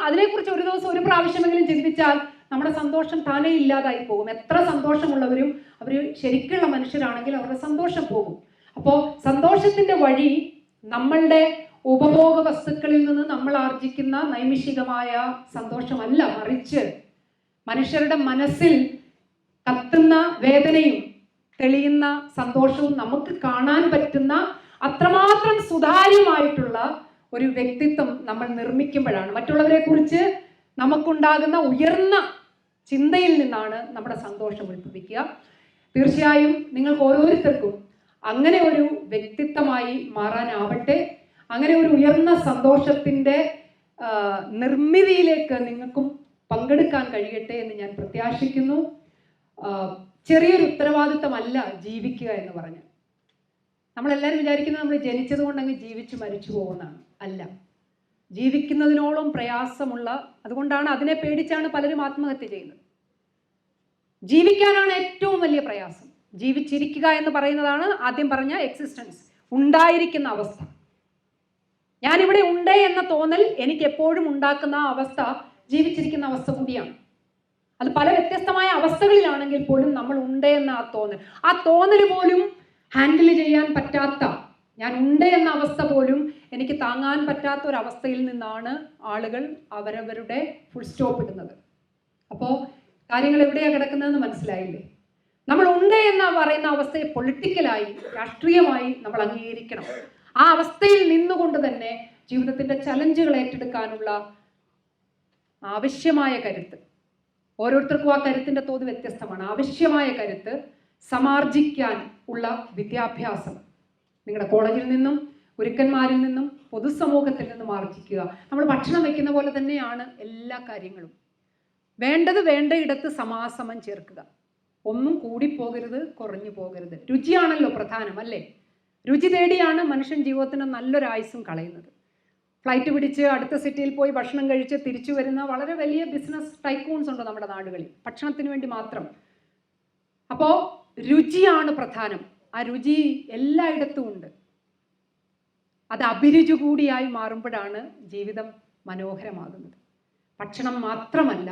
S1: അതിനെക്കുറിച്ച് ഒരു ദിവസം ഒരു പ്രാവശ്യമെങ്കിലും ചിന്തിച്ചാൽ നമ്മുടെ സന്തോഷം താനേ ഇല്ലാതായി പോകും. എത്ര സന്തോഷമുള്ളവരും അവർ ശരിക്കുള്ള മനുഷ്യരാണെങ്കിൽ അവരുടെ സന്തോഷം പോകും. അപ്പോൾ സന്തോഷത്തിന്റെ വഴി നമ്മളുടെ ഉപഭോഗ വസ്തുക്കളിൽ നിന്ന് നമ്മൾ ആർജിക്കുന്ന നൈമിഷികമായ സന്തോഷമല്ല, മറിച്ച് മനുഷ്യരുടെ മനസ്സിൽ കത്തുന്ന വേദനയും തെളിയുന്ന സന്തോഷവും നമുക്ക് കാണാൻ പറ്റുന്ന അത്രമാത്രം സുതാര്യമായിട്ടുള്ള ഒരു വ്യക്തിത്വം നമ്മൾ നിർമ്മിക്കുമ്പോഴാണ്. മറ്റുള്ളവരെ കുറിച്ച് നമുക്കുണ്ടാകുന്ന ഉയർന്ന ചിന്തയിൽ നിന്നാണ് നമ്മുടെ സന്തോഷം ഉത്ഭവിക്കുക. തീർച്ചയായും നിങ്ങൾക്ക് ഓരോരുത്തർക്കും അങ്ങനെ ഒരു വ്യക്തിത്വമായി മാറാനാവട്ടെ. അങ്ങനെ ഒരു ഉയർന്ന സന്തോഷത്തിൻ്റെ നിർമ്മിതിയിലേക്ക് നിങ്ങൾക്കും പങ്കെടുക്കാൻ കഴിയട്ടെ എന്ന് ഞാൻ പ്രത്യാശിക്കുന്നു. ചെറിയൊരു ഉത്തരവാദിത്തമല്ല ജീവിക്കുക എന്ന് പറഞ്ഞാൽ. നമ്മളെല്ലാവരും വിചാരിക്കുന്നത് നമ്മൾ ജനിച്ചത് കൊണ്ട് അങ്ങ് ജീവിച്ച് മരിച്ചു പോകുന്നതാണ്. അല്ല, ജീവിക്കുന്നതിനോളം പ്രയാസമുള്ള, അതുകൊണ്ടാണ് അതിനെ പേടിച്ചാണ് പലരും ആത്മഹത്യ ചെയ്യുന്നത്. ജീവിക്കാനാണ് ഏറ്റവും വലിയ പ്രയാസം. ജീവിച്ചിരിക്കുക എന്ന് പറയുന്നതാണ് ആദ്യം പറഞ്ഞ എക്സിസ്റ്റൻസ്, ഉണ്ടായിരിക്കുന്ന അവസ്ഥ. ഞാനിവിടെ ഉണ്ട് എന്ന തോന്നൽ എനിക്ക് എപ്പോഴും ഉണ്ടാക്കുന്ന ആ അവസ്ഥ ജീവിച്ചിരിക്കുന്ന അവസ്ഥ കൂടിയാണ്. അത് പല വ്യത്യസ്തമായ അവസ്ഥകളിലാണെങ്കിൽ പോലും നമ്മൾ ഉണ്ട് എന്ന ആ തോന്നൽ പോലും ഹാൻഡിൽ ചെയ്യാൻ പറ്റാത്ത, ഞാൻ ഉണ്ട് എന്ന അവസ്ഥ പോലും എനിക്ക് താങ്ങാൻ പറ്റാത്ത ഒരവസ്ഥയിൽ നിന്നാണ് ആളുകൾ അവരവരുടെ ഫുൾ സ്റ്റോപ്പ് ഇടുന്നത്. അപ്പോൾ കാര്യങ്ങൾ എവിടെയാണ് കിടക്കുന്നതെന്ന് മനസ്സിലായില്ലേ? നമ്മൾ ഉണ്ട് എന്ന് പറയുന്ന അവസ്ഥയെ പൊളിറ്റിക്കലായി, രാഷ്ട്രീയമായി നമ്മൾ അംഗീകരിക്കണം. ആ അവസ്ഥയിൽ നിന്നുകൊണ്ട് തന്നെ ജീവിതത്തിന്റെ ചലഞ്ചുകൾ ഏറ്റെടുക്കാനുള്ള ആവശ്യമായ കരുത്ത്, ഓരോരുത്തർക്കും ആ കരുത്തിന്റെ തോത് വ്യത്യസ്തമാണ്. ആവശ്യമായ കരുത്ത് സമാർജിക്കാൻ ഉള്ള വിദ്യാഭ്യാസം നിങ്ങളുടെ കോളേജിൽ നിന്നും ഗുരുക്കന്മാരിൽ നിന്നും പൊതുസമൂഹത്തിൽ നിന്നും ആർജിക്കുക. നമ്മൾ ഭക്ഷണം വെക്കുന്ന പോലെ തന്നെയാണ് എല്ലാ കാര്യങ്ങളും. വേണ്ടത് വേണ്ടയിടത്ത് സമാസമം ചേർക്കുക. ഒന്നും കൂടിപ്പോകരുത്, കുറഞ്ഞു പോകരുത്. രുചിയാണല്ലോ പ്രധാനം, അല്ലേ? രുചി തേടിയാണ് മനുഷ്യൻ ജീവിതത്തിന് നല്ലൊരായുസ്സും കളയുന്നത്. ഫ്ലൈറ്റ് പിടിച്ച് അടുത്ത സിറ്റിയിൽ പോയി ഭക്ഷണം കഴിച്ച് തിരിച്ചു വരുന്ന വളരെ വലിയ ബിസിനസ് ടൈക്കൂൺസ് ഉണ്ട് നമ്മുടെ നാടുകളിൽ, ഭക്ഷണത്തിന് വേണ്ടി മാത്രം. അപ്പോൾ രുചിയാണ് പ്രധാനം. ആ രുചി എല്ലായിടത്തും ഉണ്ട്. അത് അഭിരുചി കൂടിയായി മാറുമ്പോഴാണ് ജീവിതം മനോഹരമാകുന്നത്. ഭക്ഷണം മാത്രമല്ല,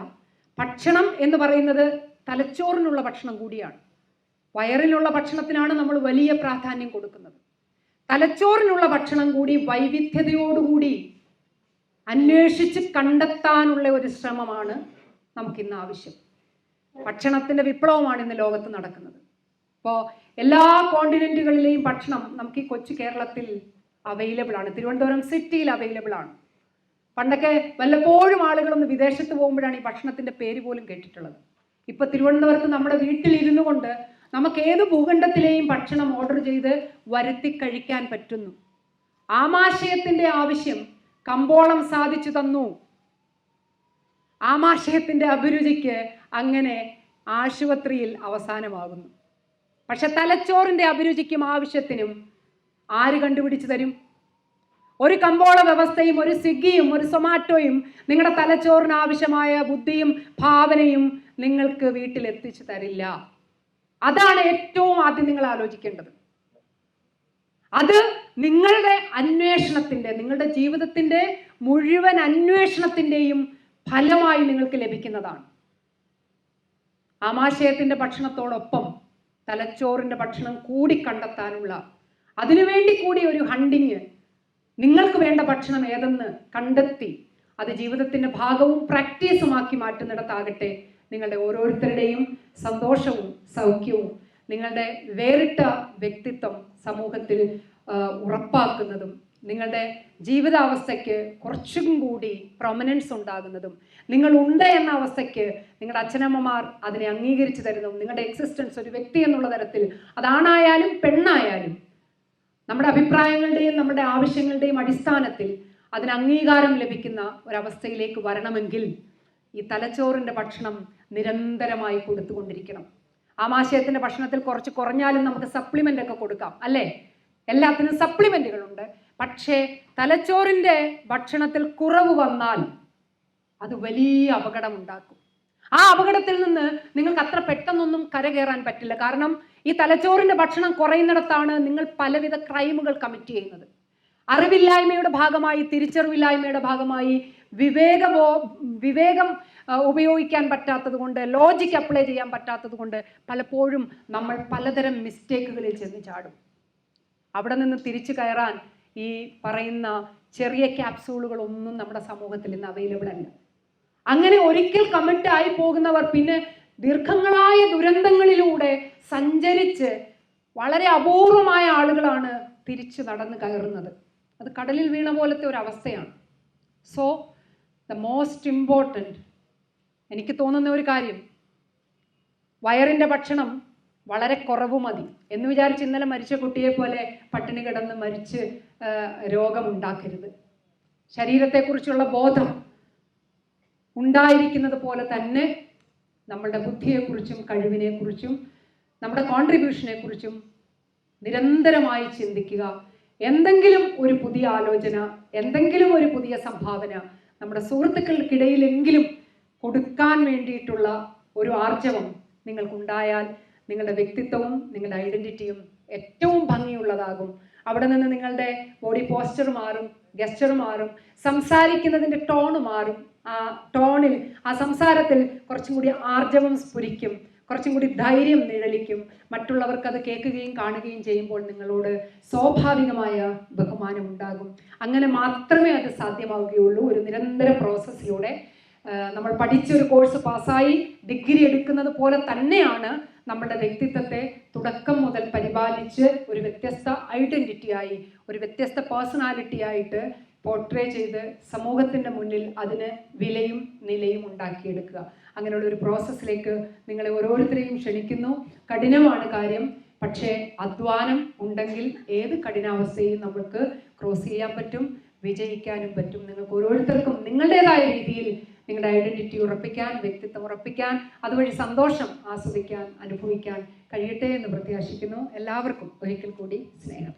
S1: ഭക്ഷണം എന്ന് പറയുന്നത് തലച്ചോറിനുള്ള ഭക്ഷണം കൂടിയാണ്. വയറിനുള്ള ഭക്ഷണത്തിനാണ് നമ്മൾ വലിയ പ്രാധാന്യം കൊടുക്കുന്നത്. തലച്ചോറിനുള്ള ഭക്ഷണം കൂടി വൈവിധ്യതയോടുകൂടി അന്വേഷിച്ച് കണ്ടെത്താനുള്ള ഒരു ശ്രമമാണ് നമുക്കിന്ന് ആവശ്യം. ഭക്ഷണത്തിൻ്റെ വിപ്ലവമാണ് ഇന്ന് ലോകത്ത് നടക്കുന്നത്. അപ്പോൾ എല്ലാ കോണ്ടിനെന്റുകളിലെയും ഭക്ഷണം നമുക്ക് ഈ കൊച്ചു കേരളത്തിൽ അവൈലബിൾ ആണ്. തിരുവനന്തപുരം സിറ്റിയിൽ അവൈലബിൾ ആണ്. പണ്ടൊക്കെ വല്ലപ്പോഴും ആളുകളൊന്ന് വിദേശത്ത് പോകുമ്പോഴാണ് ഈ ഭക്ഷണത്തിൻ്റെ പേര് പോലും കേട്ടിട്ടുള്ളത്. ഇപ്പം തിരുവനന്തപുരത്ത് നമ്മുടെ വീട്ടിലിരുന്നു കൊണ്ട് നമുക്ക് ഏത് ഭൂഖണ്ഡത്തിലെയും ഭക്ഷണം ഓർഡർ ചെയ്ത് വരുത്തി കഴിക്കാൻ പറ്റുന്നു. ആമാശയത്തിൻ്റെ ആവശ്യം കമ്പോളം സാധിച്ചു തന്നു. ആമാശയത്തിൻ്റെ അഭിരുചിക്ക് അങ്ങനെ ആശുപത്രിയിൽ അവസാനമാകുന്നു. പക്ഷെ തലച്ചോറിൻ്റെ അഭിരുചിക്കും ആവശ്യത്തിനും ആര് കണ്ടുപിടിച്ചു തരും? ഒരു കമ്പോള വ്യവസ്ഥയും ഒരു സ്വിഗ്ഗിയും ഒരു സൊമാറ്റോയും നിങ്ങളുടെ തലച്ചോറിന് ആവശ്യമായ ബുദ്ധിയും ഭാവനയും നിങ്ങൾക്ക് വീട്ടിലെത്തിച്ചു തരില്ല. അതാണ് ഏറ്റവും ആദ്യം നിങ്ങൾ ആലോചിക്കേണ്ടത്. അത് നിങ്ങളുടെ അന്വേഷണത്തിൻ്റെ, നിങ്ങളുടെ ജീവിതത്തിൻ്റെ മുഴുവൻ അന്വേഷണത്തിൻ്റെയും ഫലമായി നിങ്ങൾക്ക് ലഭിക്കുന്നതാണ്. ആമാശയത്തിൻ്റെ ഭക്ഷണത്തോടൊപ്പം തലച്ചോറിൻ്റെ ഭക്ഷണം കൂടി കണ്ടെത്താനുള്ള, അതിനുവേണ്ടി കൂടി ഒരു ഹണ്ടിങ്, നിങ്ങൾക്ക് വേണ്ട ഭക്ഷണം ഏതെന്ന് കണ്ടെത്തി അത് ജീവിതത്തിൻ്റെ ഭാഗവും പ്രാക്ടീസുമാക്കി മാറ്റുന്നിടത്താകട്ടെ നിങ്ങളുടെ ഓരോരുത്തരുടെയും സന്തോഷവും സൗഖ്യവും നിങ്ങളുടെ വേറിട്ട വ്യക്തിത്വം സമൂഹത്തിൽ ഉറപ്പാക്കുന്നതും നിങ്ങളുടെ ജീവിതാവസ്ഥയ്ക്ക് കുറച്ചും കൂടി പ്രൊമനൻസ് ഉണ്ടാകുന്നതും, നിങ്ങളുണ്ട് എന്ന അവസ്ഥയ്ക്ക് നിങ്ങളുടെ അച്ഛനമ്മമാർ അതിനെ അംഗീകരിച്ചു തരുന്നതും, നിങ്ങളുടെ എക്സിസ്റ്റൻസ് ഒരു വ്യക്തി എന്നുള്ള തരത്തിൽ, അതാണായാലും പെണ്ണായാലും, നമ്മുടെ അഭിപ്രായങ്ങളുടെയും നമ്മുടെ ആവശ്യങ്ങളുടെയും അടിസ്ഥാനത്തിൽ അതിന് അംഗീകാരം ലഭിക്കുന്ന ഒരവസ്ഥയിലേക്ക് വരണമെങ്കിൽ ഈ തലച്ചോറിൻ്റെ ഭക്ഷണം നിരന്തരമായി കൊടുത്തുകൊണ്ടിരിക്കണം. ആമാശയത്തിൻ്റെ ഭക്ഷണത്തിൽ കുറച്ച് കുറഞ്ഞാലും നമുക്ക് സപ്ലിമെൻ്റ് ഒക്കെ കൊടുക്കാം, അല്ലേ? എല്ലാത്തിനും സപ്ലിമെൻറ്റുകളുണ്ട്. പക്ഷേ തലച്ചോറിൻ്റെ ഭക്ഷണത്തിൽ കുറവ് വന്നാൽ അത് വലിയ അപകടമുണ്ടാക്കും. ആ അപകടത്തിൽ നിന്ന് നിങ്ങൾക്ക് അത്ര പെട്ടെന്നൊന്നും കരകയറാൻ പറ്റില്ല. കാരണം ഈ തലച്ചോറിൻ്റെ ഭക്ഷണം കുറയുന്നിടത്താണ് നിങ്ങൾ പലവിധ ക്രൈമുകൾ കമ്മിറ്റ് ചെയ്യുന്നത്. അറിവില്ലായ്മയുടെ ഭാഗമായി, തിരിച്ചറിവില്ലായ്മയുടെ ഭാഗമായി, വിവേകം ഉപയോഗിക്കാൻ പറ്റാത്തത് കൊണ്ട്, ലോജിക്ക് അപ്ലൈ ചെയ്യാൻ പറ്റാത്തത് കൊണ്ട് പലപ്പോഴും നമ്മൾ പലതരം മിസ്റ്റേക്കുകളിൽ ചെന്ന് ചാടും. അവിടെ നിന്ന് തിരിച്ചു കയറാൻ ഈ പറയുന്ന ചെറിയ ക്യാപ്സൂളുകളൊന്നും നമ്മുടെ സമൂഹത്തിൽ ഇന്ന് അവൈലബിൾ അല്ല. അങ്ങനെ ഒരിക്കൽ കമ്മിറ്റ് ആയി പോകുന്നവർ പിന്നെ ദീർഘങ്ങളായ ദുരന്തങ്ങളിലൂടെ സഞ്ചരിച്ച് വളരെ അപൂർവമായ ആളുകളാണ് തിരിച്ചു നടന്ന് കയറുന്നത്. അത് കടലിൽ വീണ പോലത്തെ ഒരു അവസ്ഥയാണ്. സോ ദ മോസ്റ്റ് ഇമ്പോർട്ടൻറ്റ്, എനിക്ക് തോന്നുന്ന ഒരു കാര്യം, വയറിൻ്റെ ഭക്ഷണം വളരെ കുറവ് മതി എന്ന് വിചാരിച്ച് ഇന്നലെ മരിച്ച കുട്ടിയെ പോലെ പട്ടിണി കിടന്ന് മരിച്ച് രോഗമുണ്ടാക്കരുത്. ശരീരത്തെക്കുറിച്ചുള്ള ബോധം ഉണ്ടായിരിക്കുന്നത് പോലെ തന്നെ നമ്മളുടെ ബുദ്ധിയെക്കുറിച്ചും കഴിവിനെക്കുറിച്ചും നമ്മുടെ കോൺട്രിബ്യൂഷനെക്കുറിച്ചും നിരന്തരമായി ചിന്തിക്കുക. എന്തെങ്കിലും ഒരു പുതിയ ആലോചന, എന്തെങ്കിലും ഒരു പുതിയ സംഭാവന നമ്മുടെ സുഹൃത്തുക്കൾക്കിടയിലെങ്കിലും കൊടുക്കാൻ വേണ്ടിയിട്ടുള്ള ഒരു ആർജവം നിങ്ങൾക്കുണ്ടായാൽ നിങ്ങളുടെ വ്യക്തിത്വവും നിങ്ങളുടെ ഐഡൻറ്റിറ്റിയും ഏറ്റവും ഭംഗിയുള്ളതാകും. അവിടെ നിന്ന് നിങ്ങളുടെ ബോഡി പോസ്ചർ മാറും, ഗസ്റ്റർ മാറും, സംസാരിക്കുന്നതിൻ്റെ ടോണ് മാറും. ആ ടോണിൽ, ആ സംസാരത്തിൽ കുറച്ചും കൂടി ആർജവം സ്ഫുരിക്കും, കുറച്ചും കൂടി ധൈര്യം നിഴലിക്കും. മറ്റുള്ളവർക്ക് അത് കേൾക്കുകയും കാണുകയും ചെയ്യുമ്പോൾ നിങ്ങളോട് സ്വാഭാവികമായ ബഹുമാനം ഉണ്ടാകും. അങ്ങനെ മാത്രമേ അത് സാധ്യമാവുകയുള്ളൂ. ഒരു നിരന്തര പ്രോസസ്സിലൂടെ നമ്മൾ പഠിച്ചൊരു കോഴ്സ് പാസ്സായി ഡിഗ്രി എടുക്കുന്നത് പോലെ തന്നെയാണ് നമ്മുടെ വ്യക്തിത്വത്തെ തുടക്കം മുതൽ പരിപാലിച്ച് ഒരു വ്യത്യസ്ത ഐഡൻറ്റിറ്റിയായി, ഒരു വ്യത്യസ്ത പേഴ്സണാലിറ്റി ആയിട്ട് പോർട്രേ ചെയ്ത് സമൂഹത്തിൻ്റെ മുന്നിൽ അതിന് വിലയും നിലയും ഉണ്ടാക്കിയെടുക്കുക. അങ്ങനെയുള്ള ഒരു പ്രോസസ്സിലേക്ക് നിങ്ങളെ ഓരോരുത്തരെയും ക്ഷണിക്കുന്നു. കഠിനമാണ് കാര്യം, പക്ഷേ അധ്വാനം ഉണ്ടെങ്കിൽ ഏത് കഠിനാവസ്ഥയും നമുക്ക് ക്രോസ് ചെയ്യാൻ പറ്റും, വിജയിക്കാനും പറ്റും. നിങ്ങൾക്ക് ഓരോരുത്തർക്കും നിങ്ങളുടേതായ രീതിയിൽ നിങ്ങളുടെ ഐഡൻറ്റിറ്റി ഉറപ്പിക്കാൻ, വ്യക്തിത്വം ഉറപ്പിക്കാൻ, അതുവഴി സന്തോഷം ആസ്വദിക്കാൻ, അനുഭവിക്കാൻ കഴിയട്ടെ എന്ന് പ്രത്യാശിക്കുന്നു. എല്ലാവർക്കും ഒരിക്കൽ കൂടി സ്നേഹം.